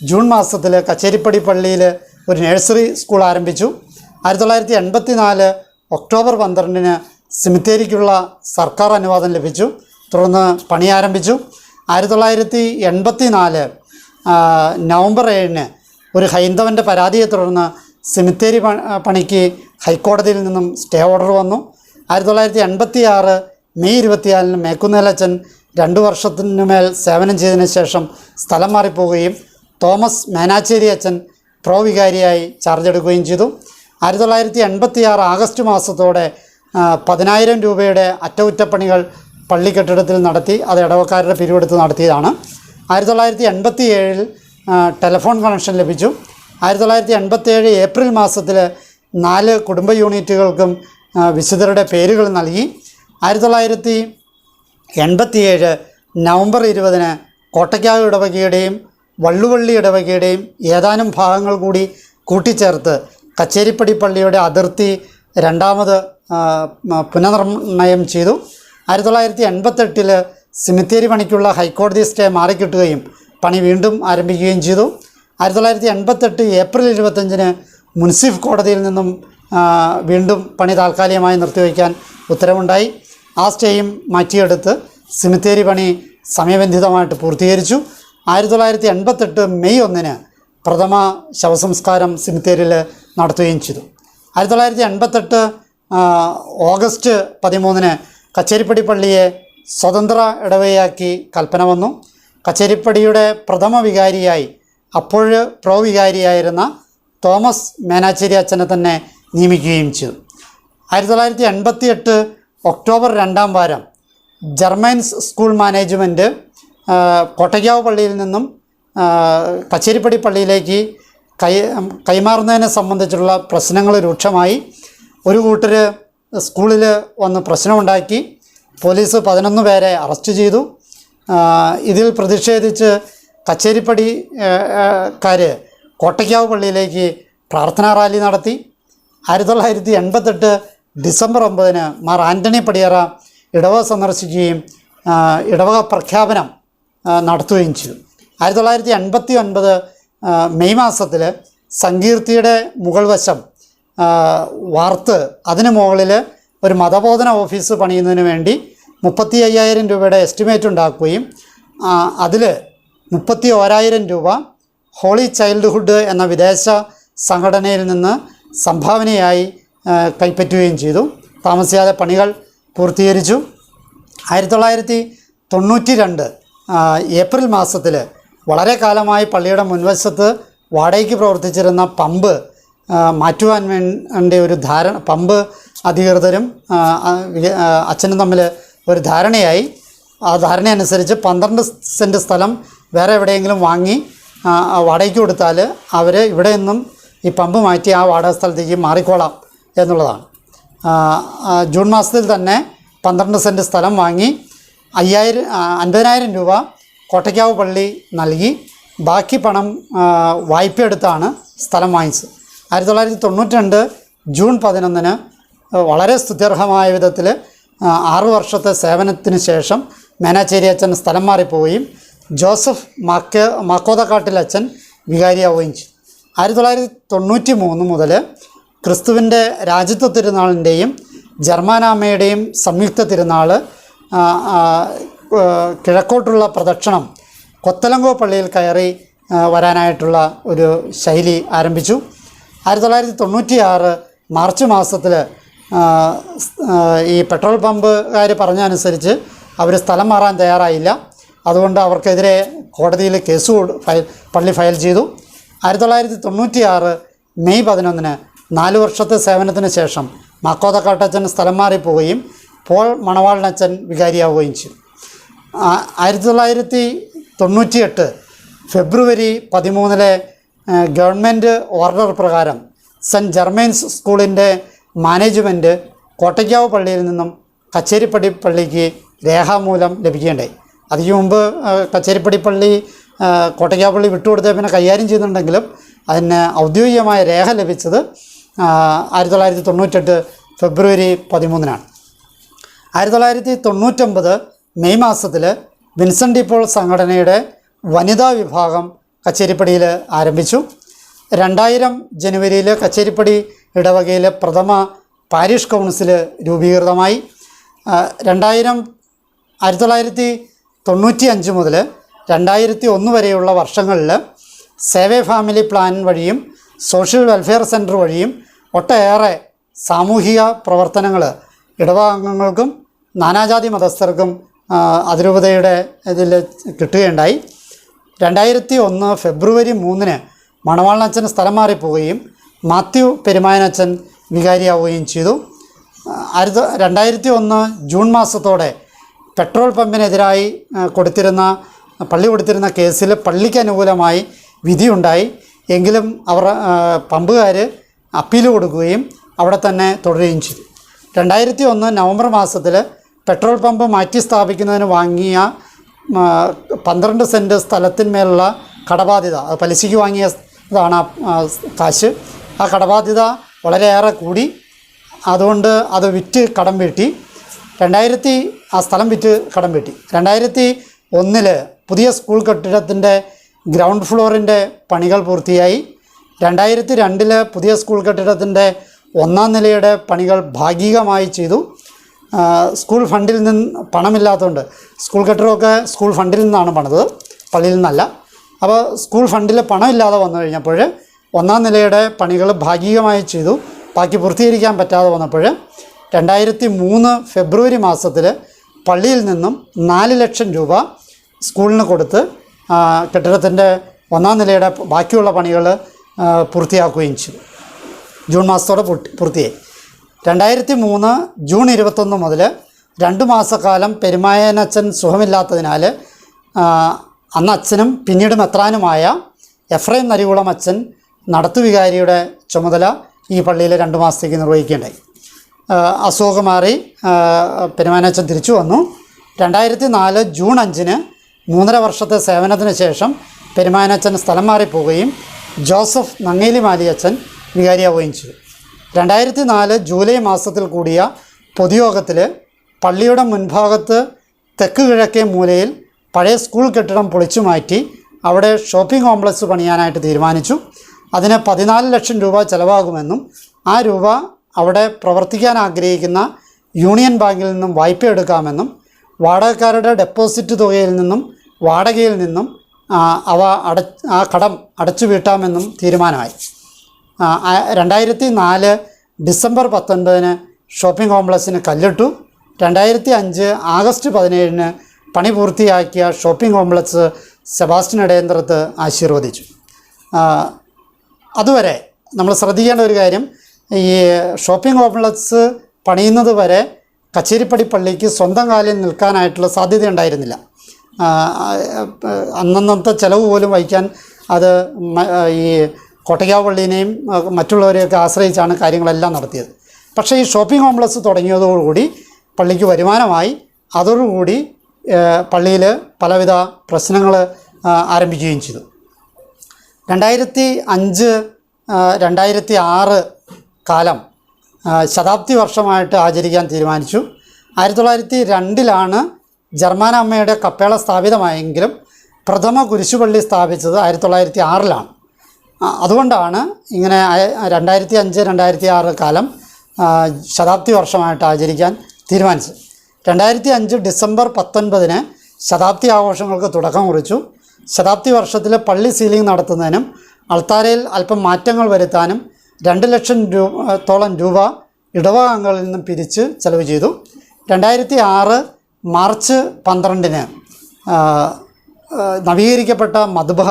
ജൂൺ മാസത്തിൽ കച്ചേരിപ്പടി പള്ളിയിൽ ഒരു നഴ്സറി സ്കൂൾ ആരംഭിച്ചു. 1984 ഒക്ടോബർ 12 സിമിത്തേരിക്കുള്ള സർക്കാർ അനുവാദം ലഭിച്ചു. തുടർന്ന് പണി ആരംഭിച്ചു. 1984 നവംബർ 7 ഒരു ഹൈന്ദവൻ്റെ പരാതിയെ തുടർന്ന് സിമിത്തേരി പണിക്ക് ഹൈക്കോടതിയിൽ നിന്നും സ്റ്റേ ഓർഡർ വന്നു. 1986 മെയ് 24 മേക്കുന്നേലച്ചൻ 2 വർഷത്തിനു മേൽ സേവനം ചെയ്തതിന് ശേഷം സ്ഥലം മാറിപ്പോവുകയും തോമസ് മേനാച്ചേരി അച്ഛൻ പ്രോ വികാരിയായി ചാർജ് എടുക്കുകയും ചെയ്തു. 1986 ആഗസ്റ്റ് മാസത്തോടെ 10,000 രൂപയുടെ അറ്റകുറ്റപ്പണികൾ പള്ളി കെട്ടിടത്തിൽ നടത്തി. അത് ഇടവക്കാരുടെ പിരിവെടുത്ത് നടത്തിയതാണ്. 1987 ടെലിഫോൺ കണക്ഷൻ ലഭിച്ചു. 1987 ഏപ്രിൽ മാസത്തിൽ 4 കുടുംബ യൂണിറ്റുകൾക്കും വിശുദ്ധരുടെ പേരുകൾ നൽകി. 1987 നവംബർ 20 കോട്ടയ്ക്കാവ് ഇടവകയുടെയും വള്ളുവള്ളി ഇടവകയുടെയും ഏതാനും ഭാഗങ്ങൾ കൂടി കൂട്ടിച്ചേർത്ത് കച്ചേരിപ്പടി പള്ളിയുടെ അതിർത്തി രണ്ടാമത് പുനർനിർണയം ചെയ്തു. 1988 സിമിത്തേരി പണിക്കുള്ള ഹൈക്കോടതി സ്റ്റേ മാറിക്കിട്ടുകയും പണി വീണ്ടും ആരംഭിക്കുകയും ചെയ്തു. 1988 ഏപ്രിൽ 25 മുൻസിഫ് കോടതിയിൽ നിന്നും വീണ്ടും പണി താൽക്കാലികമായി നിർത്തിവയ്ക്കാൻ ഉത്തരവുണ്ടായി. ആ സ്റ്റേയും മാറ്റിയെടുത്ത് സിമിത്തേരി പണി സമയബന്ധിതമായിട്ട് പൂർത്തീകരിച്ചു. 1988 മെയ് 1 പ്രഥമ ശവസംസ്കാരം സിമിത്തേരിയിൽ നടത്തുകയും ചെയ്തു. 1988 ഓഗസ്റ്റ് 13 കച്ചേരിപ്പടി പള്ളിയെ സ്വതന്ത്ര ഇടവകയാക്കി കൽപ്പന വന്നു. കച്ചേരിപ്പടിയുടെ പ്രഥമ വികാരിയായി അപ്പോൾ പ്രോ വികാരിയായിരുന്ന തോമസ് മേനാച്ചേരി അച്ഛനെ തന്നെ നിയമിക്കുകയും ചെയ്തു. 1988 ഒക്ടോബർ 2 വാരം ജർമ്മൻസ് സ്കൂൾ മാനേജ്മെൻറ്റ് കോട്ടയ്ക്കാവ് പള്ളിയിൽ നിന്നും കച്ചേരിപ്പടി പള്ളിയിലേക്ക് കൈമാറുന്നതിനെ സംബന്ധിച്ചുള്ള പ്രശ്നങ്ങൾ രൂക്ഷമായി. ഒരു കൂട്ടർ സ്കൂളിൽ വന്ന് പ്രശ്നമുണ്ടാക്കി. പോലീസ് 11 പേരെ അറസ്റ്റ് ചെയ്തു. ഇതിൽ പ്രതിഷേധിച്ച് കച്ചേരിപ്പടിക്കാർ കോട്ടയ്ക്കാവ് പള്ളിയിലേക്ക് പ്രാർത്ഥനാ റാലി നടത്തി. 1988 ഡിസംബർ 9 മാർ ആൻ്റണി പടിയറ ഇടവക സന്ദർശിക്കുകയും ഇടവക പ്രഖ്യാപനം നടത്തുകയും ചെയ്തു. 1989 മെയ് മാസത്തിൽ സങ്കീർത്തിയുടെ മുകൾ വശം വാർത്ത് അതിന് മുകളിൽ ഒരു മതബോധന ഓഫീസ് പണിയുന്നതിന് വേണ്ടി 35,000 രൂപയുടെ എസ്റ്റിമേറ്റ് ഉണ്ടാക്കുകയും അതിൽ 31,000 രൂപ ഹോളി ചൈൽഡ്ഹുഡ് എന്ന വിദേശ സംഘടനയിൽ നിന്ന് സംഭാവനയായി കൈപ്പറ്റുകയും ചെയ്തു. താമസിയാതെ പണികൾ പൂർത്തീകരിച്ചു. 1992 ഏപ്രിൽ മാസത്തിൽ വളരെ കാലമായി പള്ളിയുടെ മുൻവശത്ത് വാടകയ്ക്ക് പ്രവർത്തിച്ചിരുന്ന പമ്പ് മാറ്റുവാൻ വേണ്ടി ഒരു പമ്പ് അധികൃതരും അച്ഛനും തമ്മിൽ ഒരു ധാരണയായി. ആ ധാരണയനുസരിച്ച് 12 സെൻറ്റ് സ്ഥലം വേറെ എവിടെയെങ്കിലും വാങ്ങി വാടകയ്ക്ക് കൊടുത്താൽ അവർ ഇവിടെ നിന്നും ഈ പമ്പ് മാറ്റി ആ വാടക സ്ഥലത്തേക്ക് മാറിക്കോളാം എന്നുള്ളതാണ്. ജൂൺ മാസത്തിൽ തന്നെ 12 സെൻറ്റ് സ്ഥലം വാങ്ങി 50,000 രൂപ കോട്ടയ്ക്കാവ് പള്ളി നൽകി. ബാക്കി പണം വായ്പ എടുത്താണ് സ്ഥലം വാങ്ങിച്ചത്. 1992 ജൂൺ 11 വളരെ സ്തുത്യർഹമായ വിധത്തിൽ 6 വർഷത്തെ സേവനത്തിന് ശേഷം മേനാച്ചേരി അച്ഛൻ സ്ഥലം മാറിപ്പോവുകയും ജോസഫ് മാക്കോതക്കാട്ടിൽ അച്ഛൻ വികാരിയാവുകയും ചെയ്തു. 1993 മുതൽ ക്രിസ്തുവിൻ്റെ രാജ്യത്വ തിരുനാളിൻ്റെയും ജർമാനാമ്മയുടെയും സംയുക്ത തിരുനാൾ കിഴക്കോട്ടുള്ള പ്രദക്ഷിണം കൊത്തലങ്കോ പള്ളിയിൽ കയറി വരാനായിട്ടുള്ള ഒരു ശൈലി ആരംഭിച്ചു. 1996 മാർച്ച് മാസത്തിൽ ഈ പെട്രോൾ പമ്പുകാർ പറഞ്ഞനുസരിച്ച് അവർ സ്ഥലം മാറാൻ തയ്യാറായില്ല. അതുകൊണ്ട് അവർക്കെതിരെ കോടതിയിൽ കേസ് പള്ളി ഫയൽ ചെയ്തു. 1996 മെയ് 11 4 വർഷത്തെ സേവനത്തിന് ശേഷം മാക്കോതക്കാട്ടച്ചൻ സ്ഥലം മാറിപ്പോവുകയും പോൾ മണവാളനച്ചൻ വികാരിയാവുകയും ചെയ്തു. 1998 ഫെബ്രുവരി 13 ഗവൺമെൻറ് ഓർഡർ പ്രകാരം സെൻറ്റ് ജർമ്മൻസ് സ്കൂളിൻ്റെ മാനേജ്മെൻറ്റ് കോട്ടയ്ക്കാവ് പള്ളിയിൽ നിന്നും കച്ചേരിപ്പടി പള്ളിക്ക് രേഖാമൂലം ലഭിക്കേണ്ടായി. അതിനു മുമ്പ് കച്ചേരിപ്പടി പള്ളി കോട്ടയ്ക്കാവ് പള്ളി വിട്ടുകൊടുത്ത പിന്നെ കൈകാര്യം ചെയ്യുന്നുണ്ടെങ്കിലും അതിന് ഔദ്യോഗികമായ രേഖ ലഭിച്ചത് 1998 ഫെബ്രുവരി 13 1999 മെയ് മാസത്തിൽ വിൻസെൻ്റ് ഡി പോൾ സംഘടനയുടെ വനിതാ വിഭാഗം കച്ചേരിപ്പടിയിൽ ആരംഭിച്ചു. 2000 ജനുവരിയിൽ കച്ചേരിപ്പടി ഇടവകയിലെ പ്രഥമ പാരിഷ് കൗൺസിൽ രൂപീകൃതമായി. 1995 മുതൽ 2001 വരെയുള്ള വർഷങ്ങളിൽ സേവേ ഫാമിലി പ്ലാൻ വഴിയും സോഷ്യൽ വെൽഫെയർ സെൻറ്റർ വഴിയും ഒട്ടേറെ സാമൂഹിക പ്രവർത്തനങ്ങൾ ഇടവകാംഗങ്ങൾക്കും നാനാജാതി മതസ്ഥർക്കും അതിരൂപതയുടെ ഇതിൽ കിട്ടുകയുണ്ടായി. 2001 ഫെബ്രുവരി 3 മണവാളനച്ഛൻ സ്ഥലം മാറിപ്പോവുകയും മാത്യു പെരുമായനച്ഛൻ വികാരിയാവുകയും ചെയ്തു. 2001 ജൂൺ മാസത്തോടെ പെട്രോൾ പമ്പിനെതിരായി പള്ളി കൊടുത്തിരുന്ന കേസിൽ പള്ളിക്ക് അനുകൂലമായി വിധിയുണ്ടായി. എങ്കിലും അവർ പമ്പുകാർ അപ്പീൽ കൊടുക്കുകയും അവിടെ തന്നെ തുടരുകയും ചെയ്തു. 2001 നവംബർ മാസത്തിൽ പെട്രോൾ പമ്പ് മാറ്റി സ്ഥാപിക്കുന്നതിന് വാങ്ങിയ 12 സെൻറ്റ് സ്ഥലത്തിന്മേലുള്ള കടബാധ്യത, അത് പലിശയ്ക്ക് വാങ്ങിയതാണ് കാശ്. ആ കടബാധ്യത വളരെയേറെ കൂടി. അതുകൊണ്ട് അത് വിറ്റ് കടം വീട്ടി. ആ സ്ഥലം വിറ്റ് കടം വീട്ടി. 2001 പുതിയ സ്കൂൾ കെട്ടിടത്തിൻ്റെ ഗ്രൗണ്ട് ഫ്ലോറിൻ്റെ പണികൾ പൂർത്തിയായി. 2002 പുതിയ സ്കൂൾ കെട്ടിടത്തിൻ്റെ 1-ാം നിലയുടെ പണികൾ ഭാഗികമായി ചെയ്തു. സ്കൂൾ ഫണ്ടിൽ നിന്ന് പണമില്ലാത്തതുകൊണ്ട്, സ്കൂൾ കെട്ടിടമൊക്കെ സ്കൂൾ ഫണ്ടിൽ നിന്നാണ് പണിതത്, പള്ളിയിൽ നിന്നല്ല. അപ്പോൾ സ്കൂൾ ഫണ്ടിൽ പണമില്ലാതെ വന്നു കഴിഞ്ഞപ്പോൾ 1-ാം നിലയുടെ പണികൾ ഭാഗികമായി ചെയ്തു. ബാക്കി പൂർത്തീകരിക്കാൻ പറ്റാതെ വന്നപ്പോൾ 2003 ഫെബ്രുവരി മാസത്തിൽ പള്ളിയിൽ നിന്നും 4 ലക്ഷം രൂപ സ്കൂളിന് കൊടുത്ത് കെട്ടിടത്തിൻ്റെ 1-ാം നിലയുടെ ബാക്കിയുള്ള പണികൾ പൂർത്തിയാക്കുകയും ചെയ്തു. ജൂൺ മാസത്തോടെ പൂർത്തിയായി. 2003 ജൂൺ 21 മുതൽ 2 മാസക്കാലം പെരുമായനച്ഛൻ സുഖമില്ലാത്തതിനാൽ അന്ന് അച്ഛനും പിന്നീട് മെത്രാനുമായ എഫ്രൈം നരികുളം അച്ഛൻ നടത്തുവികാരിയുടെ ചുമതല ഈ പള്ളിയിൽ 2 മാസത്തേക്ക് നിർവഹിക്കേണ്ടായി. അസുഖം മാറി പെരുമായനച്ഛൻ തിരിച്ചു വന്നു. 2004 ജൂൺ 5 3.5 വർഷത്തെ സേവനത്തിന് ശേഷം പെരുമായനച്ഛൻ സ്ഥലം മാറിപ്പോവുകയും ജോസഫ് നങ്ങേലി മാലിയച്ഛൻ വികാരിയാവുകയും ചെയ്തു. 2004 ജൂലൈ മാസത്തിൽ കൂടിയ പൊതുയോഗത്തിൽ പള്ളിയുടെ മുൻഭാഗത്ത് തെക്ക് കിഴക്കേ മൂലയിൽ പഴയ സ്കൂൾ കെട്ടിടം പൊളിച്ചു മാറ്റി അവിടെ ഷോപ്പിംഗ് കോംപ്ലക്സ് പണിയാനായിട്ട് തീരുമാനിച്ചു. അതിന് 14 ലക്ഷം രൂപ ചിലവാകുമെന്നും ആ രൂപ അവിടെ പ്രവർത്തിക്കാൻ ആഗ്രഹിക്കുന്ന യൂണിയൻ ബാങ്കിൽ നിന്നും വായ്പ എടുക്കാമെന്നും വാടകക്കാരുടെ ഡെപ്പോസിറ്റ് തുകയിൽ നിന്നും വാടകയിൽ നിന്നും ആ കടം അടച്ചു വീട്ടാമെന്നും തീരുമാനമായി. 2004 ഡിസംബർ 19 ഷോപ്പിംഗ് കോംപ്ലക്സിന് കല്ലിട്ടു. 2005 ആഗസ്റ്റ് 17 പണി പൂർത്തിയാക്കിയ ഷോപ്പിംഗ് കോംപ്ലക്സ് സെബാസ്റ്റ്യൻ ഇടയന്ത്രത്ത് ആശീർവദിച്ചു. അതുവരെ നമ്മൾ ശ്രദ്ധിക്കേണ്ട ഒരു കാര്യം, ഈ ഷോപ്പിംഗ് കോംപ്ലക്സ് പണിയുന്നത് വരെ കച്ചേരിപ്പടി പള്ളിക്ക് സ്വന്തം കാലിൽ നിൽക്കാനായിട്ടുള്ള സാധ്യത ഉണ്ടായിരുന്നില്ല. അന്നന്നത്തെ ചിലവ് പോലും വഹിക്കാൻ അത് ഈ കോട്ടയ്ക്കാവ് പള്ളീനെയും മറ്റുള്ളവരെയൊക്കെ ആശ്രയിച്ചാണ് കാര്യങ്ങളെല്ലാം നടത്തിയത്. പക്ഷേ ഈ ഷോപ്പിംഗ് കോംപ്ലക്സ് തുടങ്ങിയതോടുകൂടി പള്ളിക്ക് വരുമാനമായി. അതോടുകൂടി പള്ളിയിൽ പലവിധ പ്രശ്നങ്ങൾ ആരംഭിക്കുകയും ചെയ്തു. 2005 2006 കാലം ശതാബ്ദി വർഷമായിട്ട് ആചരിക്കാൻ തീരുമാനിച്ചു. 1902 ജർമാന അമ്മയുടെ കപ്പേള സ്ഥാപിതമായെങ്കിലും പ്രഥമ കുരിശുപള്ളി സ്ഥാപിച്ചത് 1906 അതുകൊണ്ടാണ് ഇങ്ങനെ 2005 2006 കാലം ശതാബ്ദി വർഷമായിട്ട് ആചരിക്കാൻ തീരുമാനിച്ചത്. 2005 ഡിസംബർ 19 ശതാബ്ദി ആഘോഷങ്ങൾക്ക് തുടക്കം കുറിച്ചു. ശതാബ്ദി വർഷത്തിൽ പള്ളി സീലിംഗ് നടത്തുന്നതിനും അൾത്താരയിൽ അല്പം മാറ്റങ്ങൾ വരുത്താനും 2 ലക്ഷം രൂപ ഇടവക അംഗങ്ങളിൽ നിന്നും പിരിച്ച് ചെലവ് ചെയ്തു. 2006 മാർച്ച് 12 നവീകരിക്കപ്പെട്ട മദ്ബഹ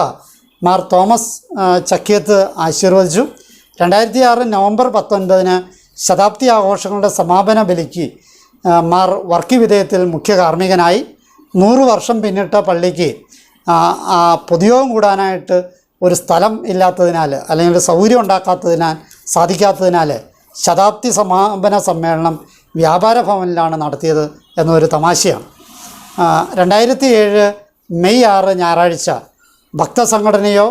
മാർ തോമസ് ചക്കിയത്ത് ആശീർവദിച്ചു. 2006 നവംബർ 19 ശതാബ്ദി ആഘോഷങ്ങളുടെ സമാപന ബലിക്ക് മാർ വർക്കി വിധേയത്തിൽ മുഖ്യ കാർമ്മികനായി. 100 വർഷം പിന്നിട്ട പള്ളിക്ക് പൊതുയോഗം കൂടാനായിട്ട് ഒരു സ്ഥലം ഇല്ലാത്തതിനാൽ അല്ലെങ്കിൽ സൗകര്യം സാധിക്കാത്തതിനാൽ ശതാബ്ദി സമാപന സമ്മേളനം വ്യാപാര ഭവനിലാണ് നടത്തിയത് എന്നൊരു തമാശയാണ്. 2007 മെയ് 6 ഞായറാഴ്ച ഭക്തസംഘടനയോ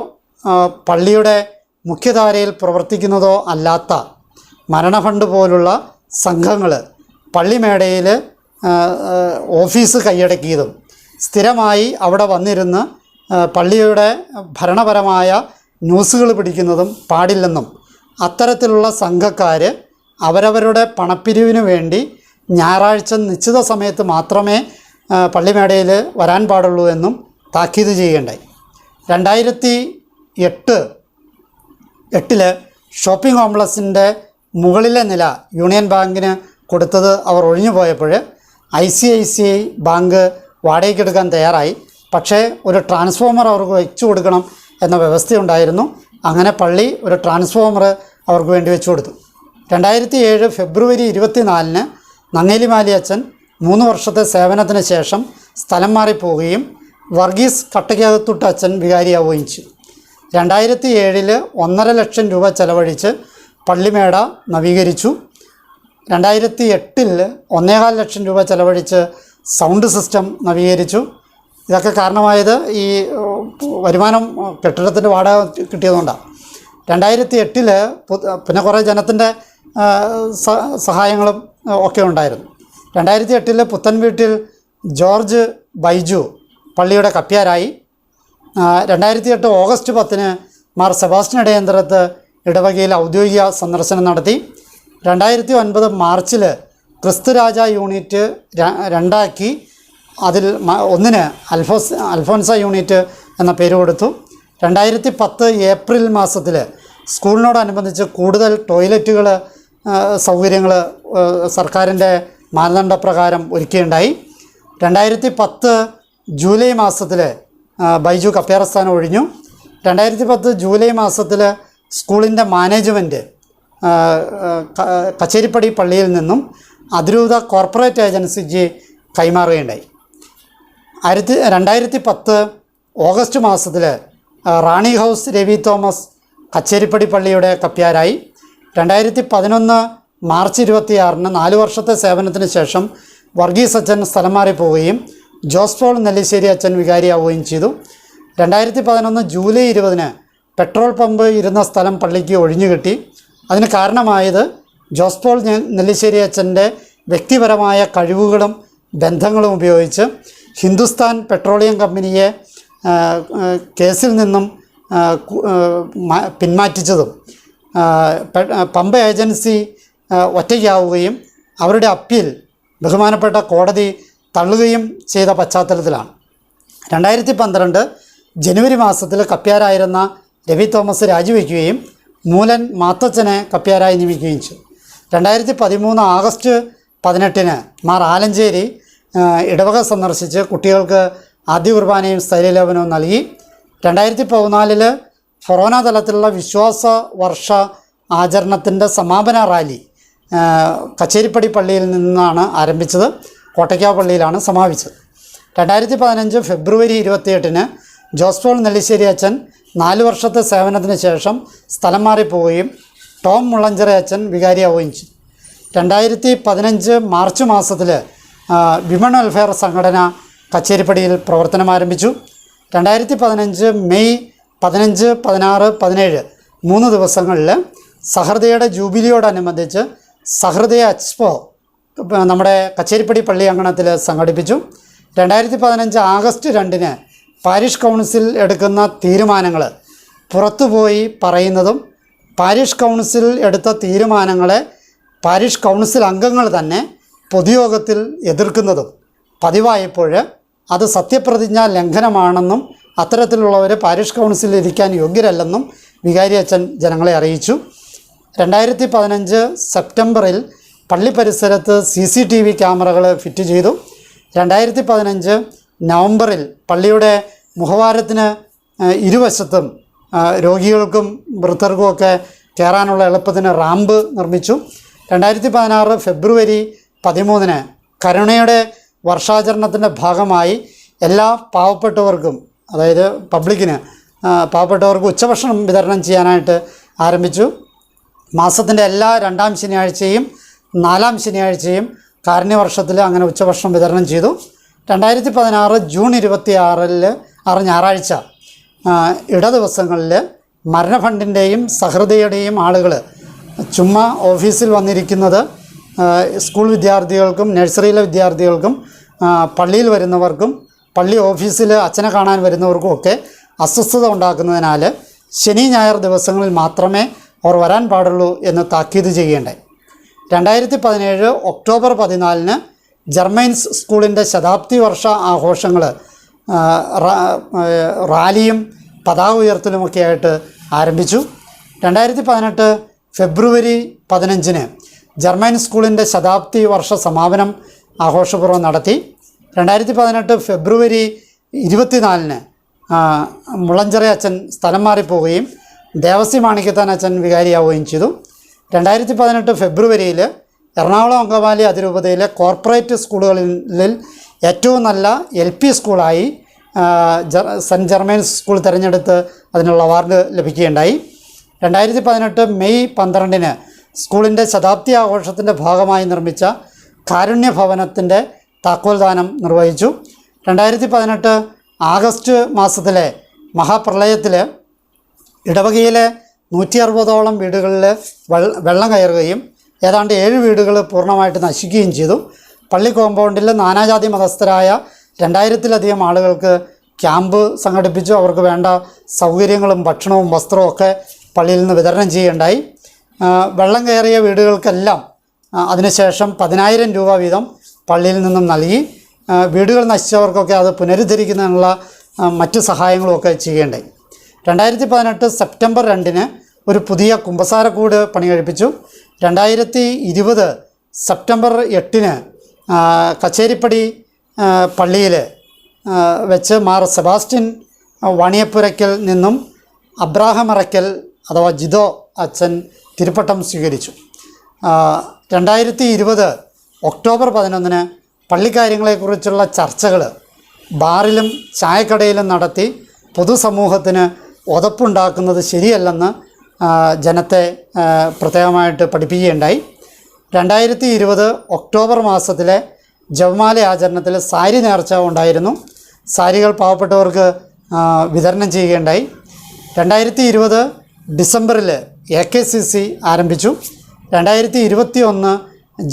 പള്ളിയുടെ മുഖ്യധാരയിൽ പ്രവർത്തിക്കുന്നതോ അല്ലാത്ത മരണഫണ്ട് പോലുള്ള സംഘങ്ങൾ പള്ളിമേടയിൽ ഓഫീസ് കൈയടക്കിയതും സ്ഥിരമായി അവിടെ വന്നിരുന്ന് പള്ളിയുടെ ഭരണപരമായ ന്യൂസുകൾ പിടിക്കുന്നതും പാടില്ലെന്നും അത്തരത്തിലുള്ള സംഘക്കാർ അവരവരുടെ പണപ്പിരിവിന് വേണ്ടി ഞായറാഴ്ച നിശ്ചിത സമയത്ത് മാത്രമേ പള്ളിമേടയിൽ വരാൻ പാടുള്ളൂ എന്നും താക്കീത് ചെയ്യേണ്ടായി. 2008 ഷോപ്പിംഗ് കോംപ്ലക്സിൻ്റെ മുകളിലെ നില യൂണിയൻ ബാങ്കിന് കൊടുത്തത് അവർ ഒഴിഞ്ഞു പോയപ്പോൾ ICICI ബാങ്ക് വാടകയ്ക്കെടുക്കാൻ തയ്യാറായി. പക്ഷേ ഒരു ട്രാൻസ്ഫോമർ അവർക്ക് വെച്ചു കൊടുക്കണം എന്ന വ്യവസ്ഥയുണ്ടായിരുന്നു. അങ്ങനെ പള്ളി ഒരു ട്രാൻസ്ഫോമർ അവർക്ക് വേണ്ടി വെച്ചു കൊടുത്തു. 2007 ഫെബ്രുവരി 24 നങ്ങേലിമാലി അച്ഛൻ 3 വർഷത്തെ സേവനത്തിന് ശേഷം സ്ഥലം മാറിപ്പോവുകയും വർഗീസ് കട്ടയ്ക്കകത്തുട്ട് അച്ഛൻ വികാരിയാവുകയും ചെയ്തു. 2007 1.5 ലക്ഷം രൂപ ചെലവഴിച്ച് പള്ളിമേട നവീകരിച്ചു. 2008 1.25 ലക്ഷം രൂപ ചെലവഴിച്ച് സൗണ്ട് സിസ്റ്റം നവീകരിച്ചു. ഇതൊക്കെ കാരണമായത് ഈ വരുമാനം കെട്ടിടത്തിൻ്റെ വാടക കിട്ടിയതുകൊണ്ടാണ്. 2008 പിന്നെ കുറേ ജനത്തിൻ്റെ സഹായങ്ങളും ഒക്കെ ഉണ്ടായിരുന്നു. 2008 പുത്തൻ വീട്ടിൽ ജോർജ് ബൈജു പള്ളിയുടെ കപ്പ്യാരായി. 2008 ഓഗസ്റ്റ് 10 മാർ സെബാസ്റ്റ്യൻ ഇടയന്ത്രത്ത് ഇടവകയിൽ ഔദ്യോഗിക സന്ദർശനം നടത്തി. 2009 മാർച്ചിൽ ക്രിസ്തുരാജ യൂണിറ്റ് 2ആക്കി. അതിൽ ഒന്നിന് അൽഫോൻസ യൂണിറ്റ് എന്ന പേര് കൊടുത്തു. 2010 ഏപ്രിൽ മാസത്തിൽ സ്കൂളിനോടനുബന്ധിച്ച് കൂടുതൽ ടോയ്ലറ്റുകൾ സൗകര്യങ്ങൾ സർക്കാരിൻ്റെ മാനദണ്ഡപ്രകാരം ഒരുക്കുകയുണ്ടായി. 2010 ജൂലൈ മാസത്തിൽ ബൈജു കപ്പ്യാരസ്ഥാനം ഒഴിഞ്ഞു. 2010 ജൂലൈ മാസത്തിൽ സ്കൂളിൻ്റെ മാനേജ്മെൻറ്റ് കച്ചേരിപ്പടി പള്ളിയിൽ നിന്നും അതിരൂപത കോർപ്പറേറ്റ് ഏജൻസിക്ക് കൈമാറുകയുണ്ടായി. 2010 ഓഗസ്റ്റ് മാസത്തിൽ റാണി ഹൗസ് രവി തോമസ് കച്ചേരിപ്പടി പള്ളിയുടെ കപ്പ്യാരായി. 2011 മാർച്ച് 26 4 വർഷത്തെ സേവനത്തിന് ശേഷം വർഗീസ് അച്ഛൻ സ്ഥലം മാറി പോവുകയും ജോസ് പോൾ നെല്ലിശ്ശേരി അച്ഛൻ വികാരിയാവുകയും ചെയ്തു. 2011 ജൂലൈ 20 പെട്രോൾ പമ്പ് ഇരുന്ന സ്ഥലം പള്ളിക്ക് ഒഴിഞ്ഞു കിട്ടി. അതിന് കാരണമായത് ജോസ് പോൾ നെല്ലിശ്ശേരി അച്ഛൻ്റെ വ്യക്തിപരമായ കഴിവുകളും ബന്ധങ്ങളും ഉപയോഗിച്ച് ഹിന്ദുസ്ഥാൻ പെട്രോളിയം കമ്പനിയെ കേസിൽ നിന്നും പിന്മാറ്റിച്ചതും പമ്പ് ഏജൻസി ഒറ്റയ്ക്കാവുകയും അവരുടെ അപ്പീൽ ബഹുമാനപ്പെട്ട കോടതി തള്ളുകയും ചെയ്ത പശ്ചാത്തലത്തിലാണ്. 2012 ജനുവരി മാസത്തിൽ കപ്പ്യാരായിരുന്ന രവി തോമസ് രാജിവെക്കുകയും മൂലൻ മാത്തച്ഛനെ കപ്പ്യാരായി നിയമിക്കുകയും ചെയ്തു. 2013 ആഗസ്റ്റ് 18 മാർ ആലഞ്ചേരി ഇടവക സന്ദർശിച്ച് കുട്ടികൾക്ക് ആദ്യ കുർബാനയും സ്ഥൈര്യലേപനവും നൽകി. 2014 ഫൊറോന തലത്തിലുള്ള വിശ്വാസ വർഷ ആചരണത്തിൻ്റെ സമാപന റാലി കച്ചേരിപ്പടി പള്ളിയിൽ നിന്നാണ് ആരംഭിച്ചത്. കോട്ടയ്ക്കാവ് പള്ളിയിലാണ് സമാപിച്ചത്. 2015 ഫെബ്രുവരി 28 ജോസ് പോൾ നെല്ലിശ്ശേരി അച്ഛൻ 4 വർഷത്തെ സേവനത്തിന് ശേഷം സ്ഥലം മാറിപ്പോവുകയും ടോം മുള്ളഞ്ചിറ അച്ഛൻ വികാരിയാവുകയും ചെയ്തു. 2015 മാർച്ച് മാസത്തിൽ വിമൺ വെൽഫെയർ സംഘടന കച്ചേരിപ്പടിയിൽ പ്രവർത്തനം ആരംഭിച്ചു. 2015 മെയ് 15, 16, 17 3 ദിവസങ്ങളിൽ സഹൃദയയുടെ ജൂബിലിയോടനുബന്ധിച്ച് സഹൃദയ എക്സ്പോ നമ്മുടെ കച്ചേരിപ്പടി പള്ളി അങ്കണത്തിൽ സംഘടിപ്പിച്ചു. 2015 ആഗസ്റ്റ് 2 പാരിഷ് കൗൺസിൽ എടുക്കുന്ന തീരുമാനങ്ങൾ പുറത്തുപോയി പറയുന്നതും പാരിഷ് കൗൺസിൽ എടുത്ത തീരുമാനങ്ങളെ പാരിഷ് കൗൺസിൽ അംഗങ്ങൾ തന്നെ പൊതുയോഗത്തിൽ എതിർക്കുന്നതും പതിവായപ്പോൾ അത് സത്യപ്രതിജ്ഞാ ലംഘനമാണെന്നും അത്തരത്തിലുള്ളവർ പാരിഷ് കൗൺസിലിൽ ഇരിക്കാൻ യോഗ്യരല്ലെന്നും വികാരി അച്ഛൻ ജനങ്ങളെ അറിയിച്ചു. 2015 സെപ്റ്റംബറിൽ പള്ളി പരിസരത്ത് CCTV ക്യാമറകൾ ഫിറ്റ് ചെയ്തു. 2015 നവംബറിൽ പള്ളിയുടെ മുഖവാരത്തിന് ഇരുവശത്തും രോഗികൾക്കും വൃദ്ധർക്കുമൊക്കെ കയറാനുള്ള എളുപ്പത്തിന് റാമ്പ് നിർമ്മിച്ചു. 2016 ഫെബ്രുവരി 13 കരുണയുടെ വർഷാചരണത്തിൻ്റെ ഭാഗമായി എല്ലാ പാവപ്പെട്ടവർക്കും, അതായത് പബ്ലിക്കിന്, പാവപ്പെട്ടവർക്ക് ഉച്ചഭക്ഷണം വിതരണം ചെയ്യാനായിട്ട് ആരംഭിച്ചു. മാസത്തിൻ്റെ എല്ലാ 2ാം ശനിയാഴ്ചയും 4ാം ശനിയാഴ്ചയും കാരുണ്യവർഷത്തിൽ അങ്ങനെ ഉച്ചഭക്ഷണം വിതരണം ചെയ്തു. 2016 ജൂൺ 26 ഞായറാഴ്ച ഇടദിവസങ്ങളിൽ മരണഫണ്ടിൻ്റെയും സഹൃദയുടെയും ആളുകൾ ചുമ്മാ ഓഫീസിൽ വന്നിരിക്കുന്നത് സ്കൂൾ വിദ്യാർത്ഥികൾക്കും നഴ്സറിയിലെ വിദ്യാർത്ഥികൾക്കും പള്ളിയിൽ വരുന്നവർക്കും പള്ളി ഓഫീസിൽ അച്ഛനെ കാണാൻ വരുന്നവർക്കും ഒക്കെ അസ്വസ്ഥത ഉണ്ടാക്കുന്നതിനാൽ ശനി ഞായർ ദിവസങ്ങളിൽ മാത്രമേ അവർ വരാൻ പാടുള്ളൂ എന്ന് താക്കീത് ചെയ്യേണ്ടേ. 2017 ഒക്ടോബർ 14 ജർമ്മൈൻസ് സ്കൂളിൻ്റെ ശതാബ്ദി വർഷ ആഘോഷങ്ങൾ റാലിയും പതാക ഉയർത്തലുമൊക്കെ ആയിട്ട് ആരംഭിച്ചു. 2018 ഫെബ്രുവരി 15 ജർമ്മൻ സ്കൂളിൻ്റെ ശതാബ്ദി വർഷ സമാപനം ആഘോഷപൂർവ്വം നടത്തി. 2018 ഫെബ്രുവരി 24-ന് മുളഞ്ചെറിയ അച്ഛൻ സ്ഥലം മാറിപ്പോവുകയും ദേവസി മാണിക്കത്താൻ അച്ഛൻ വികാരിയാവുകയും ചെയ്തു. 2018 ഫെബ്രുവരിയിൽ എറണാകുളം അങ്കമാലി അതിരൂപതയിലെ കോർപ്പറേറ്റ് സ്കൂളുകളിൽ ഏറ്റവും നല്ല LP സ്കൂളായി സെൻറ്റ് ജെർമൈൻസ് സ്കൂൾ തിരഞ്ഞെടുത്ത് അതിനുള്ള അവാർഡ് ലഭിക്കുകയുണ്ടായി. 2018 മെയ് 12-ന് സ്കൂളിൻ്റെ ശതാബ്ദി ആഘോഷത്തിൻ്റെ ഭാഗമായി നിർമ്മിച്ച കാരുണ്യ ഭവനത്തിൻ്റെ താക്കോൽദാനം നിർവഹിച്ചു. 2018 ആഗസ്റ്റ് മാസത്തിലെ മഹാപ്രളയത്തിൽ ഇടവകയിലെ 160ഓളം വീടുകളിൽ വെള്ളം കയറുകയും ഏതാണ്ട് 7 വീടുകൾ പൂർണ്ണമായിട്ട് നശിക്കുകയും ചെയ്തു. പള്ളി കോമ്പൗണ്ടിൽ നാനാജാതി മതസ്ഥരായ 2000-ലധികം ആളുകൾക്ക് ക്യാമ്പ് സംഘടിപ്പിച്ചു. അവർക്ക് വേണ്ട സൗകര്യങ്ങളും ഭക്ഷണവും വസ്ത്രവും ഒക്കെ പള്ളിയിൽ നിന്ന് വിതരണം ചെയ്യുകയുണ്ടായി. വെള്ളം കയറിയ വീടുകൾക്കെല്ലാം അതിനുശേഷം 10,000 രൂപ വീതം പള്ളിയിൽ നിന്നും നൽകി. വീടുകൾ നശിച്ചവർക്കൊക്കെ അത് പുനരുദ്ധരിക്കുന്നതിനുള്ള മറ്റ് സഹായങ്ങളുമൊക്കെ ചെയ്യേണ്ടായി. 2018 സെപ്റ്റംബർ 2-ന് ഒരു പുതിയ കുമ്പസാരക്കൂട് പണി കഴിപ്പിച്ചു. 2020 സെപ്റ്റംബർ 8-ന് കച്ചേരിപ്പടി പള്ളിയിൽ വെച്ച് മാർ സെബാസ്റ്റ്യൻ വാണിയപ്പുരയ്ക്കൽ നിന്നും അബ്രാഹം അറയ്ക്കൽ അഥവാ ജിതോ അച്ഛൻ തിരുപ്പട്ടം സ്വീകരിച്ചു. 2020 ഒക്ടോബർ 11-ന് പള്ളിക്കാര്യങ്ങളെക്കുറിച്ചുള്ള ചർച്ചകൾ ബാറിലും ചായക്കടയിലും നടത്തി പൊതുസമൂഹത്തിന് ഉതപ്പുണ്ടാക്കുന്നത് ശരിയല്ലെന്ന് ജനത്തെ പ്രത്യേകമായിട്ട് പഠിപ്പിക്കുകയുണ്ടായി. 2020 ഒക്ടോബർ മാസത്തിലെ ജപമാല ആചരണത്തിൽ സാരി നേർച്ച ഉണ്ടായിരുന്നു. സാരികൾ പാവപ്പെട്ടവർക്ക് വിതരണം ചെയ്യുകയുണ്ടായി. 2020 ഡിസംബറിൽ AKCC ആരംഭിച്ചു. 2021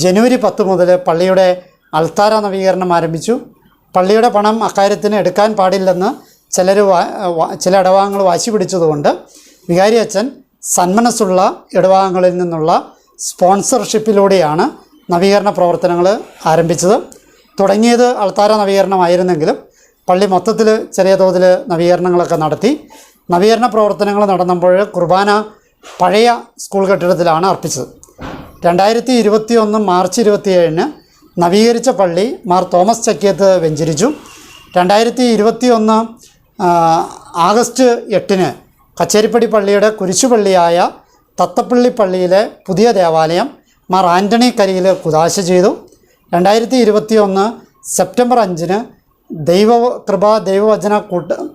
ജനുവരി 10 മുതൽ പള്ളിയുടെ അൾത്താര നവീകരണം ആരംഭിച്ചു. പള്ളിയുടെ പണം അക്കാര്യത്തിന് എടുക്കാൻ പാടില്ലെന്ന് ചില ഇടവകങ്ങൾ വാശി പിടിച്ചതുകൊണ്ട് വികാരി അച്ഛൻ സന്മനസ്സുള്ള ഇടവകങ്ങളിൽ നിന്നുള്ള സ്പോൺസർഷിപ്പിലൂടെയാണ് നവീകരണ പ്രവർത്തനങ്ങൾ ആരംഭിച്ചത്. തുടങ്ങിയത് അൾത്താര നവീകരണമായിരുന്നെങ്കിലും പള്ളി മൊത്തത്തിൽ ചെറിയ തോതിൽ നവീകരണങ്ങളൊക്കെ നടത്തി. നവീകരണ പ്രവർത്തനങ്ങൾ നടന്നപ്പോൾ കുർബാന പഴയ സ്കൂൾ കെട്ടിടത്തിലാണ് അർപ്പിച്ചത്. 2021 മാർച്ച് 27-ന് നവീകരിച്ച പള്ളി മാർ തോമസ് ചക്കിയത്ത് വെഞ്ചരിച്ചു. 2021 ആഗസ്റ്റ് 8-ന് കച്ചേരിപ്പടി പള്ളിയുടെ കുരിശുപള്ളിയായ തത്തപ്പള്ളി പള്ളിയിലെ പുതിയ ദേവാലയം മാർ ആൻ്റണി കരിയിൽ കുദാശ ചെയ്തു. 2021 സെപ്റ്റംബർ 5-ന് ദൈവവചന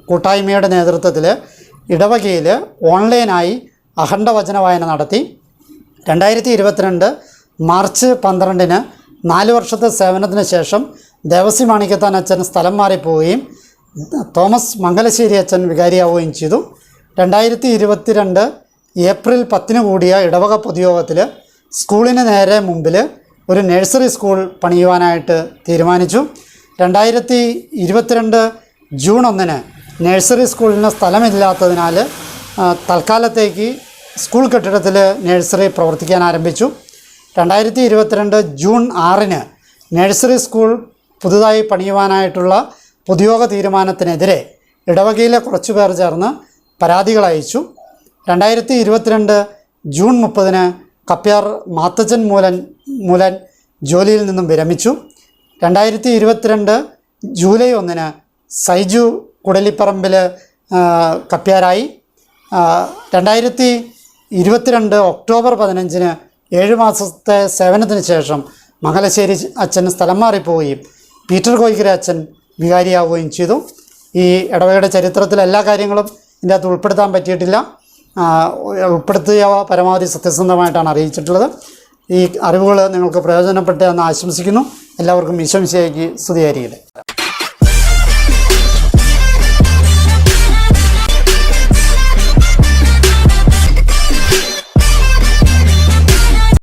കൂട്ടായ്മയുടെ നേതൃത്വത്തിൽ ഇടവകയിൽ ഓൺലൈനായി അഖണ്ഡവചന വായന നടത്തി. 2022 മാർച്ച് 12-ന് 4 വർഷത്തെ സേവനത്തിന് ശേഷം ദേവസി മാണിക്കത്താൻ അച്ഛൻ സ്ഥലം മാറിപ്പോവുകയും തോമസ് മംഗലശ്ശേരി അച്ഛൻ വികാരിയാവുകയും ചെയ്തു. 2022 ഏപ്രിൽ 10-ന് കൂടിയ ഇടവക പൊതുയോഗത്തിൽ സ്കൂളിന് നേരെ മുമ്പിൽ ഒരു നഴ്സറി സ്കൂൾ പണിയുവാനായിട്ട് തീരുമാനിച്ചു. 2022 ജൂൺ 1-ന് നഴ്സറി സ്കൂളിന് സ്ഥലമില്ലാത്തതിനാൽ തൽക്കാലത്തേക്ക് സ്കൂൾ കെട്ടിടത്തിൽ നഴ്സറി പ്രവർത്തിക്കാൻ ആരംഭിച്ചു. 2022 ജൂൺ 6-ന് നഴ്സറി സ്കൂൾ പുതുതായി പണിയുവാനായിട്ടുള്ള പൊതുയോഗ തീരുമാനത്തിനെതിരെ ഇടവകയിലെ കുറച്ചു പേർ ചേർന്ന് പരാതികൾ അയച്ചു. 2022 ജൂൺ 30-ന് കപ്പ്യാർ മാത്തച്ചൻ മൂലൻ ജോലിയിൽ നിന്നും വിരമിച്ചു. 2022 ജൂലൈ 1-ന് സൈജു കുടലിപ്പറമ്പിൽ കപ്പ്യാരായി. 2022 ഒക്ടോബർ 15-ന് 7 മാസത്തെ സേവനത്തിന് ശേഷം മംഗലശ്ശേരി അച്ഛൻ സ്ഥലം മാറിപ്പോവുകയും പീറ്റർ കോയിക്കര അച്ഛൻ വികാരിയാവുകയും ചെയ്തു. ഈ ഇടവകയുടെ ചരിത്രത്തിൽ എല്ലാ കാര്യങ്ങളും ഇതിൻ്റെ അകത്ത് ഉൾപ്പെടുത്താൻ പറ്റിയിട്ടില്ല. ഉൾപ്പെടുത്തിയ പരമാവധി സത്യസന്ധമായിട്ടാണ് അറിയിച്ചിട്ടുള്ളത്. ഈ അറിവുകൾ നിങ്ങൾക്ക് പ്രയോജനപ്പെട്ടെന്ന് ആശംസിക്കുന്നു. എല്ലാവർക്കും ഈശോ മിശിഹായ്ക്ക് സ്തുതിയായിരിക്കട്ടെ.